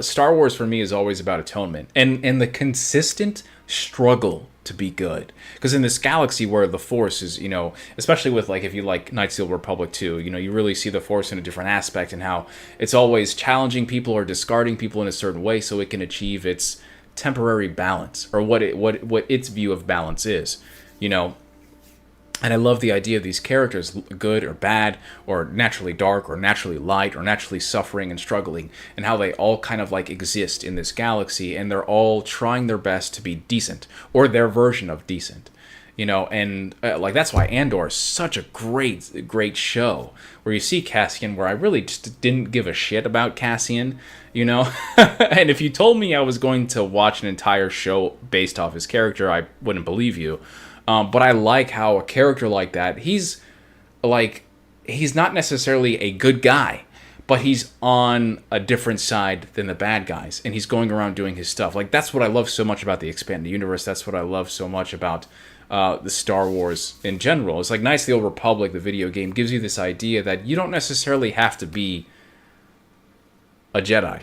Star Wars for me is always about atonement, and the consistent struggle to be good. Because in this galaxy where the Force is, you know, especially with, like, if you like Knights of the Republic 2, you know, you really see the Force in a different aspect, and how it's always challenging people or discarding people in a certain way so it can achieve its temporary balance, or what its view of balance is, you know. And I love the idea of these characters, good or bad, or naturally dark, or naturally light, or naturally suffering and struggling, and how they all kind of like exist in this galaxy, and they're all trying their best to be decent, or their version of decent, you know. And like that's why Andor is such a great show, where you see Cassian, where I really just didn't give a shit about Cassian, you know. And if you told me I was going to watch an entire show based off his character, I wouldn't believe you. But I like how a character like that, he's not necessarily a good guy, but he's on a different side than the bad guys, and he's going around doing his stuff. Like, that's what I love so much about the expanded universe. That's what I love so much about the Star Wars in general. It's like Knights of the Old Republic, the video game, gives you this idea that you don't necessarily have to be a Jedi,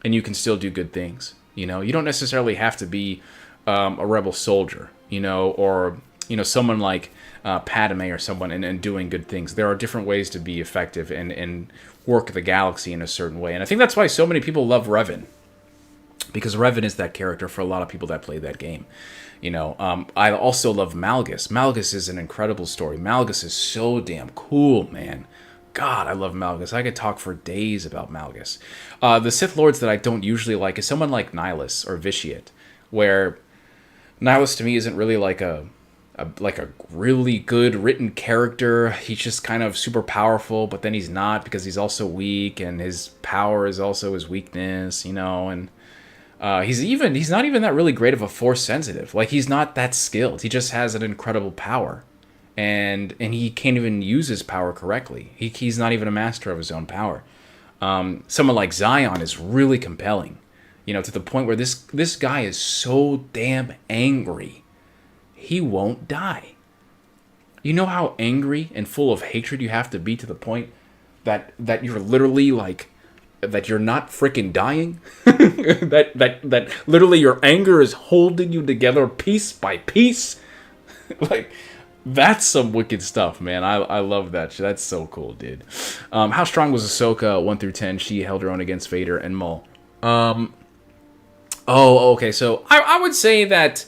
and you can still do good things. You know, you don't necessarily have to be a rebel soldier, you know, or, you know, someone like Padme or someone, and doing good things. There are different ways to be effective and work the galaxy in a certain way. And I think that's why so many people love Revan, because Revan is that character for a lot of people that play that game. You know, I also love Malgus. Malgus is an incredible story. Malgus is so damn cool, man. God, I love Malgus. I could talk for days about Malgus. The Sith Lords that I don't usually like is someone like Nihilus or Vitiate, where Nihilus to me isn't really like a really good written character. He's just kind of super powerful, but then he's not, because he's also weak, and his power is also his weakness, you know. And he's not even that really great of a Force sensitive. Like, he's not that skilled. He just has an incredible power, and he can't even use his power correctly. He's not even a master of his own power. Someone like Zion is really compelling. You know, to the point where this guy is so damn angry, he won't die. You know how angry and full of hatred you have to be to the point that you're literally like, that you're not freaking dying? that literally your anger is holding you together piece by piece? Like, that's some wicked stuff, man. I love that shit. That's so cool, dude. How strong was Ahsoka 1 through 10? She held her own against Vader and Maul. Oh, okay. So I would say that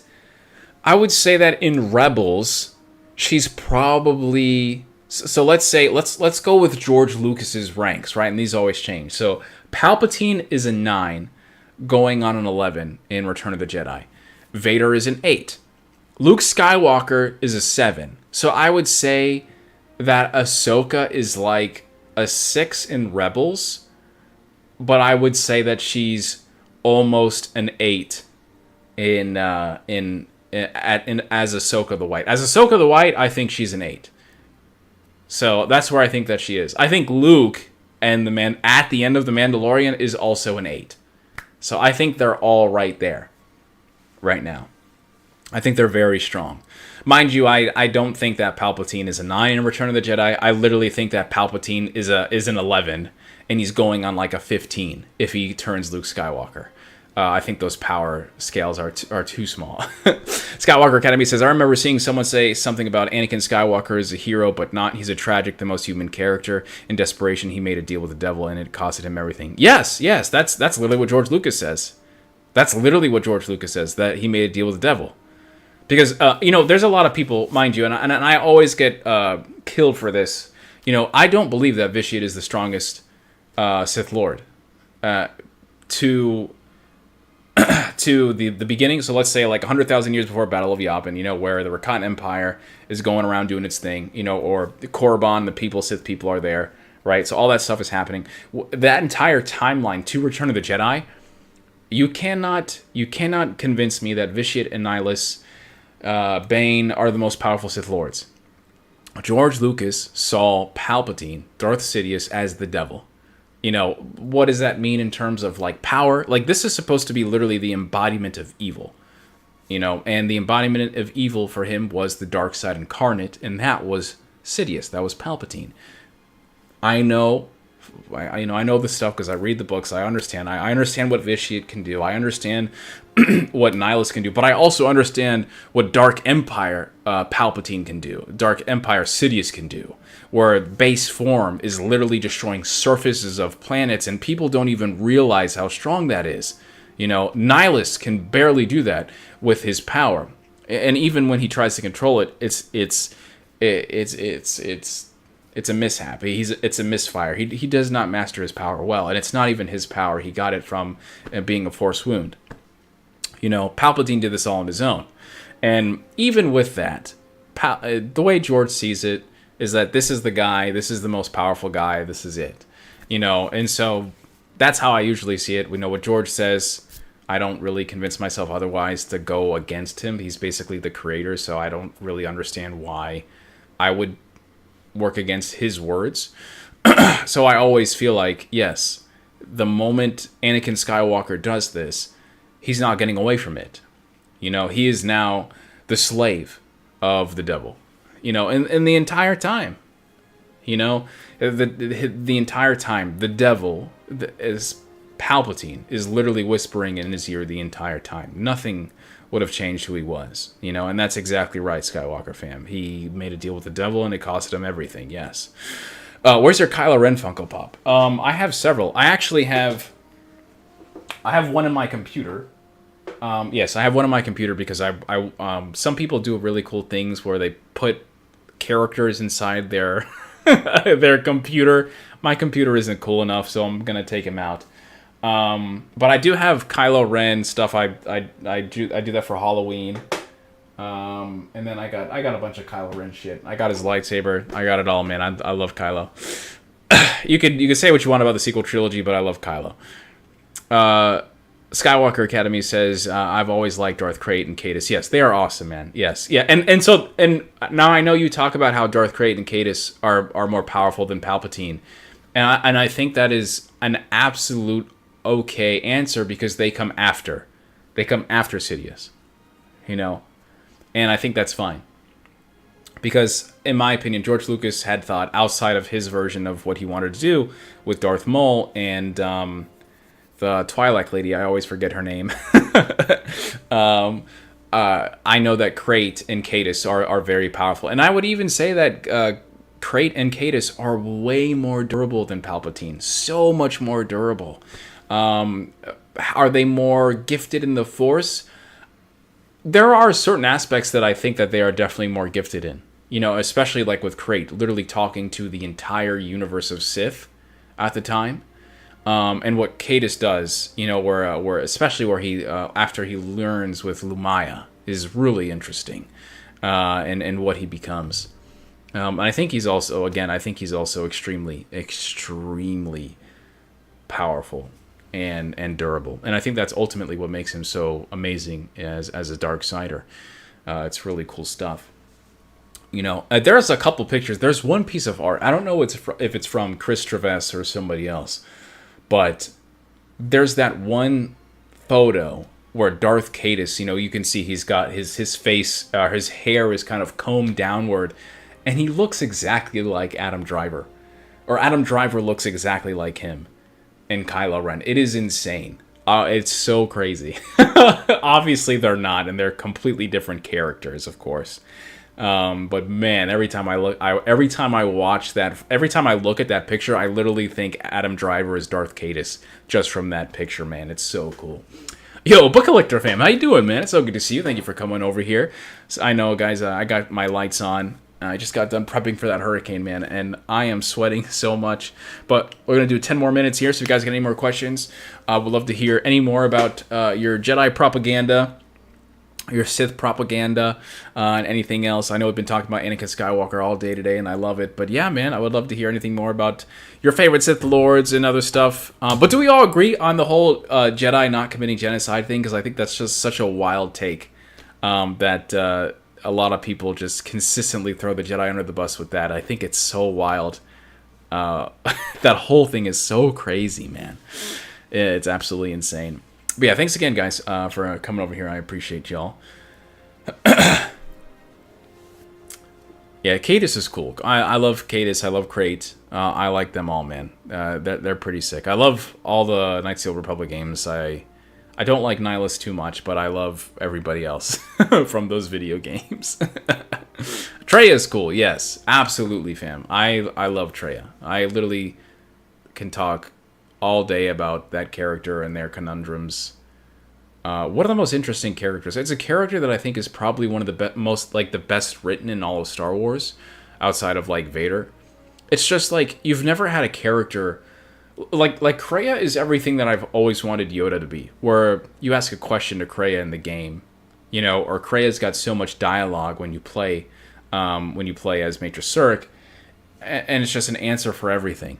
in Rebels, she's probably, so let's go with George Lucas's ranks, right? And these always change. So Palpatine is a 9, going on an 11 in Return of the Jedi. Vader is an 8. Luke Skywalker is a 7. So I would say that Ahsoka is like a 6 in Rebels, but I would say that she's almost an 8 as Ahsoka the White. As Ahsoka the White, I think she's an 8. So that's where I think that she is. I think Luke and at the end of The Mandalorian is also an 8. So I think they're all right there right now. I think they're very strong. Mind you, I don't think that Palpatine is a 9 in Return of the Jedi. I literally think that Palpatine is an 11, and he's going on like a 15 if he turns Luke Skywalker. I think those power scales are too small. Skywalker Academy says, I remember seeing someone say something about Anakin Skywalker is a hero, but not. He's a tragic, the most human character. In desperation, he made a deal with the devil, and it costed him everything. Yes, that's literally what George Lucas says. That's literally what George Lucas says, that he made a deal with the devil. Because, there's a lot of people, mind you, and I always get killed for this. You know, I don't believe that Vitiate is the strongest Sith Lord. To the beginning, so let's say like 100,000 years before Battle of Yavin, where the Rakatan Empire is going around doing its thing, or the Korriban, the Sith people are there, right? So all that stuff is happening. That entire timeline to Return of the Jedi, you cannot convince me that Vitiate and Nihilus, Bane are the most powerful Sith Lords. George Lucas saw Palpatine, Darth Sidious, as the devil. You know, what does that mean in terms of, like, power? Like, this is supposed to be literally the embodiment of evil. You know, and the embodiment of evil for him was the dark side incarnate, and that was Sidious. That was Palpatine. I know this stuff because I read the books. I understand. I understand what Vitiate can do. I understand what Nihilus can do. But I also understand what Dark Empire Palpatine can do. Dark Empire Sidious can do. Where base form is literally destroying surfaces of planets, and people don't even realize how strong that is. You know, Nihilus can barely do that with his power, and even when he tries to control it, it's a mishap. It's a misfire. He does not master his power well, and it's not even his power. He got it from being a Force wound. You know, Palpatine did this all on his own, and even with that, the way George sees it is that this is the guy. This is the most powerful guy. This is it. You know, and so that's how I usually see it. We know what George says. I don't really convince myself otherwise to go against him. He's basically the creator, so I don't really understand why I would work against his words. So I always feel like, yes, the moment Anakin Skywalker does this, he's not getting away from it. You know, he is now the slave of the devil. You know, and the entire time, you know, the entire time, the devil is Palpatine is literally whispering in his ear the entire time. Nothing would have changed who he was, you know, and that's exactly right, Skywalker fam. He made a deal with the devil, and it costed him everything. Yes. Where's your Kylo Ren Funko Pop? I have several. I have one in my computer. Yes, I have one in my computer because some people do really cool things where they put characters inside their their computer. My computer isn't cool enough, so I'm gonna take him out. But I do have Kylo Ren stuff. I do that for Halloween. And then I got a bunch of Kylo Ren shit. I got his lightsaber. I got it all, man. I love Kylo. You could say what you want about the sequel trilogy, but I love Kylo. Skywalker Academy says, I've always liked Darth Krayt and Caedus. Yes, they are awesome, man. Yes. Yeah. And now I know you talk about how Darth Krayt and Caedus are more powerful than Palpatine. And I think that is an absolute okay answer because they come after. They come after Sidious. You know? And I think that's fine. Because, in my opinion, George Lucas had thought outside of his version of what he wanted to do with Darth Maul and the Twi'lek lady. I always forget her name. I know that Krayt and Caedus are very powerful. And I would even say that Krayt and Caedus are way more durable than Palpatine. So much more durable. Are they more gifted in the Force? There are certain aspects that I think that they are definitely more gifted in. You know, especially like with Krayt, literally talking to the entire universe of Sith at the time. And what Caedus does, you know, where especially where he after he learns with Lumaya is really interesting, and what he becomes. And I think he's also extremely powerful and durable. And I think that's ultimately what makes him so amazing as a Darksider. It's really cool stuff. You know, there's a couple pictures. There's one piece of art. I don't know if it's from Chris Travis or somebody else, but there's that one photo where Darth Caedus, you know, you can see he's got his face, his hair is kind of combed downward, and he looks exactly like Adam Driver. Or Adam Driver looks exactly like him in Kylo Ren. It is insane. It's so crazy. Obviously they're not, and they're completely different characters, of course. But man, every time I look at that picture, I literally think Adam Driver is Darth Caedus just from that picture, man. It's so cool. Yo, Book Collector fam, how you doing, man? It's so good to see you. Thank you for coming over here. So I know, guys, I got my lights on. I just got done prepping for that hurricane, man, and I am sweating so much. But we're going to do 10 more minutes here, so if you guys got any more questions, we'd love to hear any more about your Jedi propaganda. your Sith propaganda, and anything else. I know we've been talking about Anakin Skywalker all day today, and I love it. But yeah, man, I would love to hear anything more about your favorite Sith Lords and other stuff. But do we all agree on the whole Jedi not committing genocide thing? Because I think that's just such a wild take that a lot of people just consistently throw the Jedi under the bus with that. I think it's so wild. That whole thing is so crazy, man. It's absolutely insane. But yeah, thanks again, guys, for coming over here. I appreciate y'all. Yeah, Cadus is cool. I love Cadus. I love Crate. I like them all, man. They're pretty sick. I love all the Knights of the Old Republic games. I don't like Nihilus too much, but I love everybody else from those video games. Traya is cool. Yes, absolutely, fam. I love Traya. I literally can talk all day about that character and their conundrums. One of the most interesting characters. It's a character that I think is probably one of the most, like, the best written in all of Star Wars, outside of, like, Vader. It's just, like, you've never had a character... Like Kreia is everything that I've always wanted Yoda to be, where you ask a question to Kreia in the game, you know, or Kreia's got so much dialogue when you play as Maitre Cirque, and it's just an answer for everything.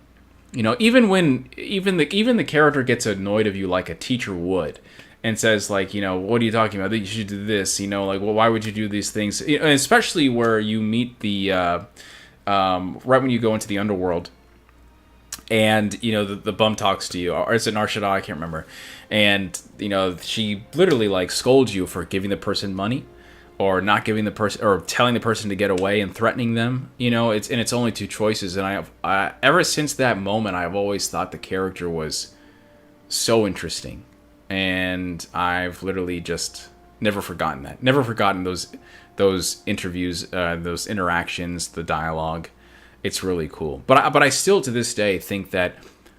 You know, even the character gets annoyed of you like a teacher would, and says, like, you know, what are you talking about? You should do this, you know, like, well, why would you do these things? And especially where you meet the right when you go into the underworld, and, you know, the bum talks to you, or is it Narshada? I can't remember. And, you know, she literally, like, scolds you for giving the person money, or not giving the person, or telling the person to get away and threatening them. You know, it's only two choices. And I ever since that moment, I've always thought the character was so interesting, and I've literally just never forgotten that. Never forgotten those interviews, those interactions, the dialogue. It's really cool. But I still, to this day, think that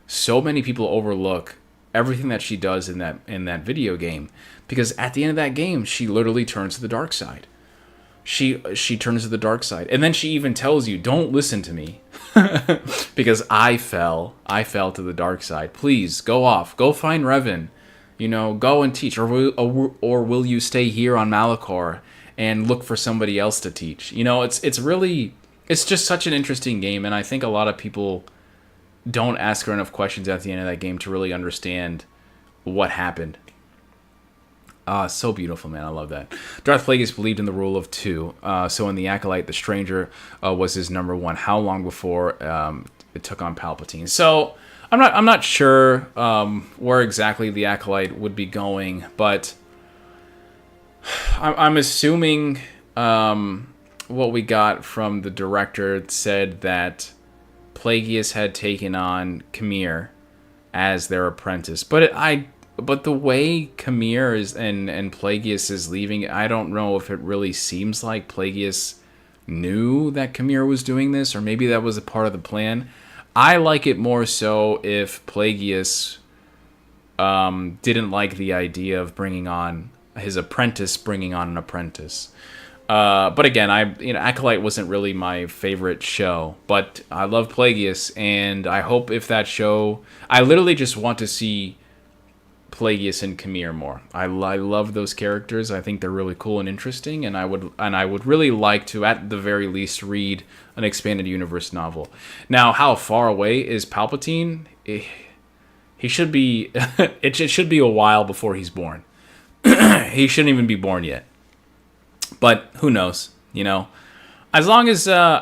so many people overlook everything that she does in that video game, because at the end of that game, she literally turns to the dark side. She turns to the dark side, and then she even tells you, "Don't listen to me, because I fell to the dark side. Please go off, go find Revan, you know, go and teach, or will you stay here on Malachor and look for somebody else to teach?" You know, it's really. It's just such an interesting game, and I think a lot of people don't ask her enough questions at the end of that game to really understand what happened. So beautiful, man. I love that. Darth Plagueis believed in the rule of two. So in The Acolyte, the Stranger was his number one. How long before it took on Palpatine? So I'm not sure where exactly The Acolyte would be going, but I'm assuming... what we got from the director said that Plagueis had taken on Kamir as their apprentice, but the way Kamir is and Plagueis is leaving, I don't know if it really seems like Plagueis knew that Kamir was doing this, or maybe that was a part of the plan. I like it more so if Plagueis didn't like the idea of bringing on his apprentice, bringing on an apprentice. But again, Acolyte wasn't really my favorite show, but I love Plagueis, and I hope if that show, I literally just want to see Plagueis and Kamir more. I love those characters. I think they're really cool and interesting, and I would really like to, at the very least, read an expanded universe novel. Now, how far away is Palpatine? He should be. It should be a while before he's born. He shouldn't even be born yet. But who knows, you know? As long as I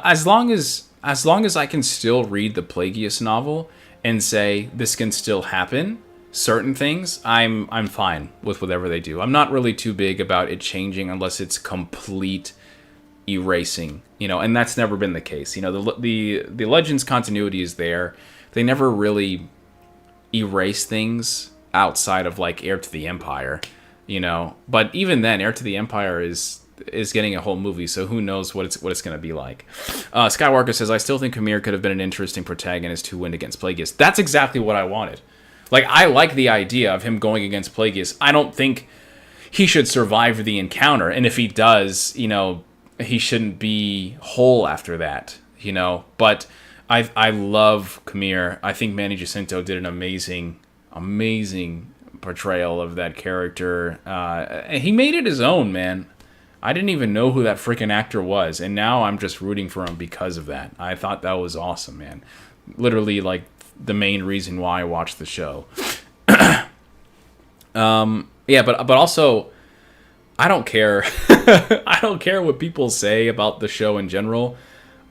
can still read the Plagueis novel and say this can still happen, certain things, I'm fine with whatever they do. I'm not really too big about it changing unless it's complete erasing, you know. And that's never been the case. You know, the Legends continuity is there. They never really erase things outside of, like, Heir to the Empire, you know. But even then, Heir to the Empire is getting a whole movie, so who knows what it's going to be like. Skywalker says, I still think Kamir could have been an interesting protagonist who went against Plagueis. That's exactly what I wanted. Like, I like the idea of him going against Plagueis. I don't think he should survive the encounter, and if he does, you know, he shouldn't be whole after that, you know. But I love Kamir. I think Manny Jacinto did an amazing portrayal of that character. He made it his own, man. I didn't even know who that freaking actor was, and now I'm just rooting for him because of that. I thought that was awesome, man. Literally, like, the main reason why I watched the show. Yeah, but also, I don't care. I don't care what people say about the show in general.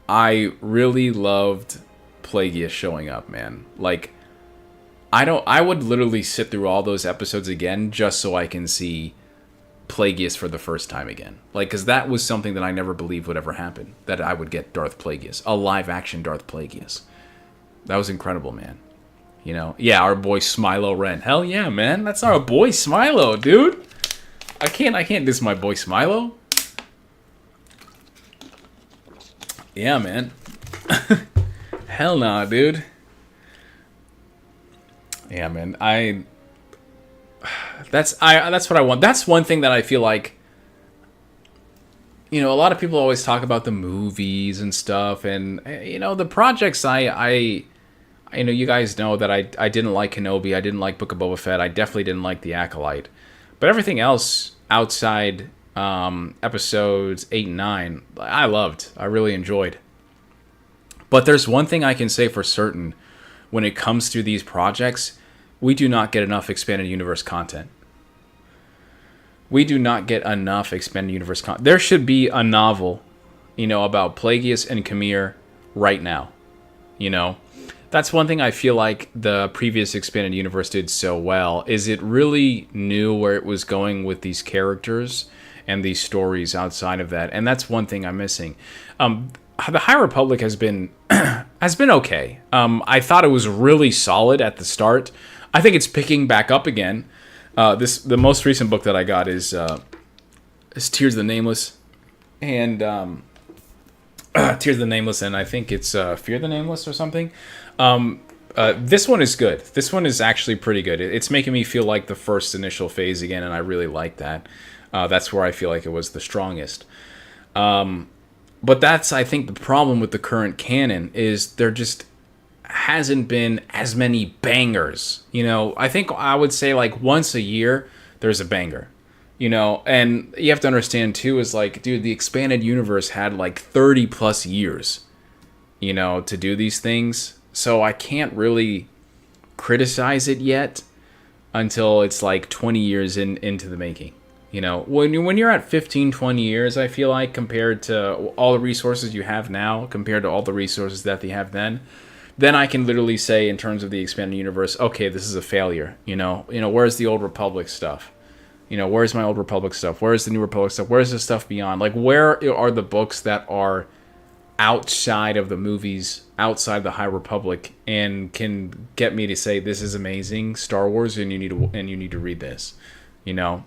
I really loved Plagueis showing up, man. Like, I would literally sit through all those episodes again just so I can see Plagueis for the first time again. Like, because that was something that I never believed would ever happen. That I would get Darth Plagueis. A live-action Darth Plagueis. That was incredible, man. You know? Yeah, our boy Smilo Ren. Hell yeah, man. That's our boy Smilo, dude. I can't diss my boy Smilo. Yeah, man. Hell nah, dude. Yeah, man. That's what I want. That's one thing that I feel like, you know, a lot of people always talk about the movies and stuff, and, you know, the projects I know you guys know that I didn't like Kenobi, I didn't like Book of Boba Fett, I definitely didn't like The Acolyte. But everything else outside episodes 8 and 9, I loved. I really enjoyed. But there's one thing I can say for certain when it comes to these projects, we do not get enough expanded universe content. We do not get enough expanded universe content. There should be a novel, you know, about Plagueis and Khmer right now. You know, that's one thing I feel like the previous expanded universe did so well, is it really knew where it was going with these characters and these stories outside of that. And that's one thing I'm missing. The High Republic has been okay. I thought it was really solid at the start. I think it's picking back up again. The most recent book that I got is Tears of the Nameless, and Tears of the Nameless, and I think it's Fear the Nameless or something. This one is good. This one is actually pretty good. It's making me feel like the first initial phase again, and I really like that. That's where I feel like it was the strongest. But that's, I think, the problem with the current canon is there just hasn't been as many bangers. You know, I think I would say like once a year there's a banger. You know, and you have to understand too is like, dude, the expanded universe had like 30 plus years, you know, to do these things. So I can't really criticize it yet until it's like 20 years into the making. You know, when you're at 15, 20 years, I feel like, compared to all the resources you have now, compared to all the resources that they have then I can literally say in terms of the expanded universe, okay, this is a failure. You know, where's the Old Republic stuff? You know, where's my Old Republic stuff? Where's the New Republic stuff? Where's the stuff beyond? Like, where are the books that are outside of the movies, outside the High Republic, and can get me to say this is amazing Star Wars, and you need to read this. You know.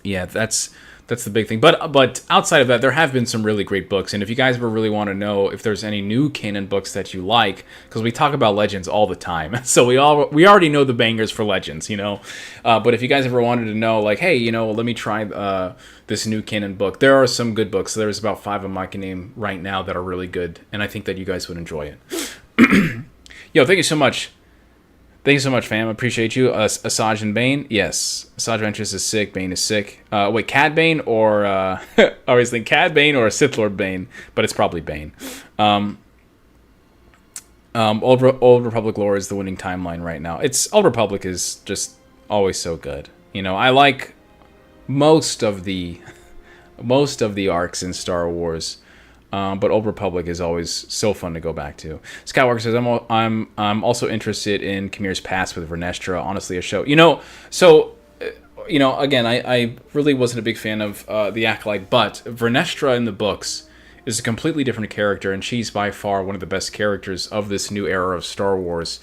Yeah, that's the big thing. But outside of that, there have been some really great books. And if you guys ever really want to know if there's any new canon books that you like, because we talk about Legends all the time, so we already know the bangers for Legends, you know. But if you guys ever wanted to know, like, hey, you know, let me try this new canon book, there are some good books. There's about 5 of them I can name right now that are really good, and I think that you guys would enjoy it. Yo, thank you so much. Thank you so much, fam. Appreciate you. Asajj and Bane. Yes. Asajj Ventress is sick. Bane is sick. Wait, Cad Bane or... I always think Cad Bane or Sith Lord Bane, but it's probably Bane. Old Republic lore is the winning timeline right now. Old Republic is just always so good. You know, I like most of the arcs in Star Wars. But Old Republic is always so fun to go back to. Skywalker says, I'm also interested in Khmer's past with Vernestra. Honestly, a show. You know, so, you know, again, I really wasn't a big fan of The Acolyte, but Vernestra in the books is a completely different character, and she's by far one of the best characters of this new era of Star Wars.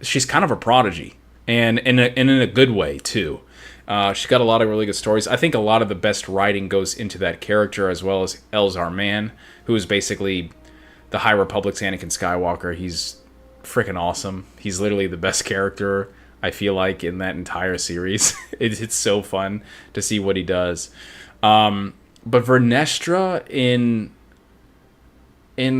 She's kind of a prodigy, and in a good way, too. She's got a lot of really good stories. I think a lot of the best writing goes into that character, as well as Elzar Mann, who is basically the High Republic's Anakin Skywalker. He's freaking awesome. He's literally the best character, I feel like, in that entire series. It's so fun to see what he does. But Vernestra in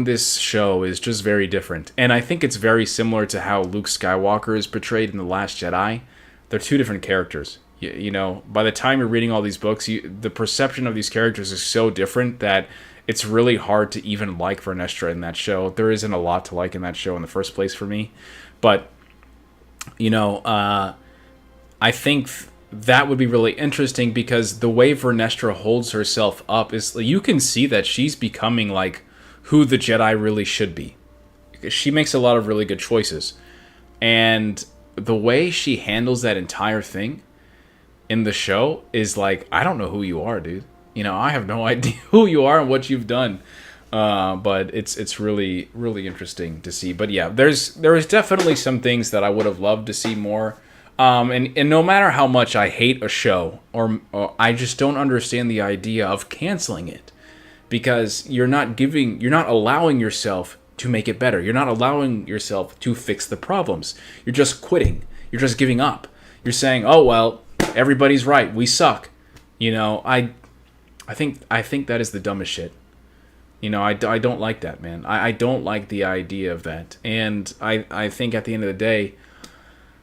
this show is just very different. And I think it's very similar to how Luke Skywalker is portrayed in The Last Jedi. they're two different characters. You know, by the time you're reading all these books, the perception of these characters is so different that it's really hard to even like Vernestra in that show. There isn't a lot to like in that show in the first place for me. But, you know, I think that would be really interesting because the way Vernestra holds herself up is, you can see that she's becoming like who the Jedi really should be. She makes a lot of really good choices. And the way she handles that entire thing in the show is like, I don't know who you are, dude. You know, I have no idea who you are and what you've done. But it's really, really interesting to see. But yeah, there is definitely some things that I would have loved to see more. And no matter how much I hate a show, or I just don't understand the idea of canceling it, because you're not allowing yourself to make it better. You're not allowing yourself to fix the problems. You're just quitting. You're just giving up. You're saying, "Oh well, everybody's right. We suck." You know, I think that is the dumbest shit. You know, I don't like that, man. I don't like the idea of that. And I think at the end of the day,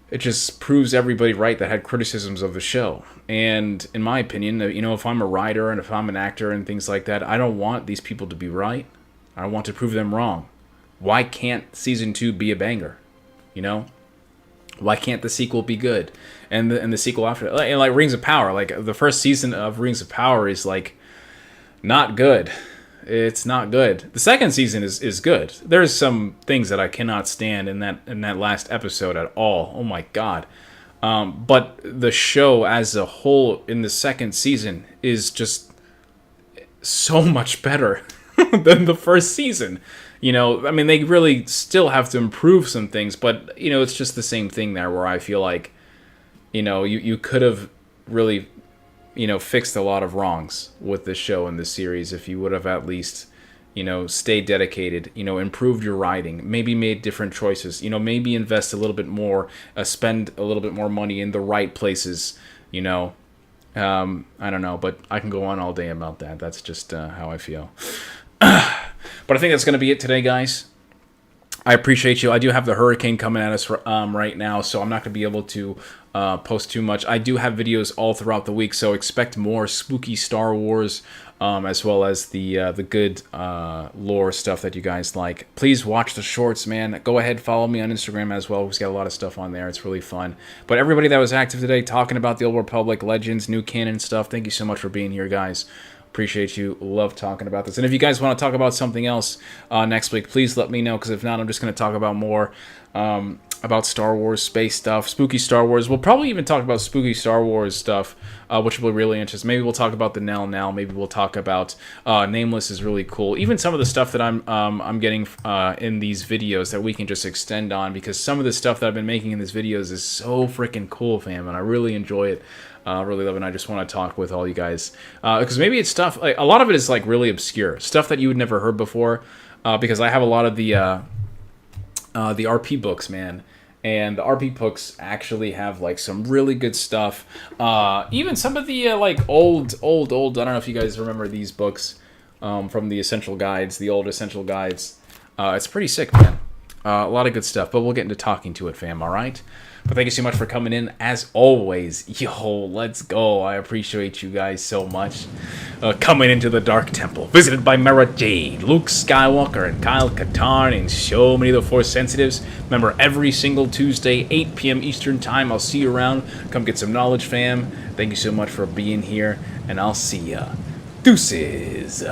it just proves everybody right that had criticisms of the show. And in my opinion, you know, if I'm a writer and if I'm an actor and things like that, I don't want these people to be right. I want to prove them wrong. Why can't season 2 be a banger? You know? Why can't the sequel be good? And the sequel after it, like Rings of Power, like the first season of Rings of Power is like not good. It's not good. The second season is good. There's some things that I cannot stand in that last episode at all. Oh my god. But the show as a whole in the second season is just so much better than the first season. You know, I mean, they really still have to improve some things, but, you know, it's just the same thing there where I feel like, you know, you could have really, you know, fixed a lot of wrongs with this show and this series if you would have at least, you know, stayed dedicated, you know, improved your writing, maybe made different choices, you know, maybe invest a little bit more, spend a little bit more money in the right places, you know. I don't know, but I can go on all day about that. That's just how I feel. But I think that's going to be it today, guys. I appreciate you. I do have the hurricane coming at us right now, so I'm not going to be able to post too much. I do have videos all throughout the week, so expect more spooky Star Wars, as well as the good lore stuff that you guys like. Please watch the shorts, man. Go ahead, follow me on Instagram as well. We've got a lot of stuff on there. It's really fun. But everybody that was active today talking about the Old Republic, Legends, new canon stuff, thank you so much for being here, guys. Appreciate you. Love talking about this. And if you guys want to talk about something else next week, please let me know, because if not, I'm just going to talk about more about Star Wars, space stuff, spooky Star Wars. We'll probably even talk about spooky Star Wars stuff, which will be really interesting. Maybe we'll talk about the Nell now. Maybe we'll talk about Nameless is really cool. Even some of the stuff that I'm getting in these videos that we can just extend on, because some of the stuff that I've been making in these videos is so freaking cool, fam, and I really enjoy it. Really love it, and I just want to talk with all you guys. Because maybe it's stuff, like, a lot of it is like really obscure. Stuff that you would never heard before. Because I have a lot of the RP books, man. And the RP books actually have like some really good stuff. Even some of the like old, I don't know if you guys remember these books from the Essential Guides, the old Essential Guides. It's pretty sick, man. A lot of good stuff, but we'll get into talking to it, fam, alright? But thank you so much for coming in, as always. Yo, let's go. I appreciate you guys so much. Coming into the Dark Temple, visited by Mara Jade, Luke Skywalker, and Kyle Katarn, and so many of the Force Sensitives. Remember, every single Tuesday, 8 p.m. Eastern Time, I'll see you around. Come get some knowledge, fam. Thank you so much for being here, and I'll see ya. Deuces.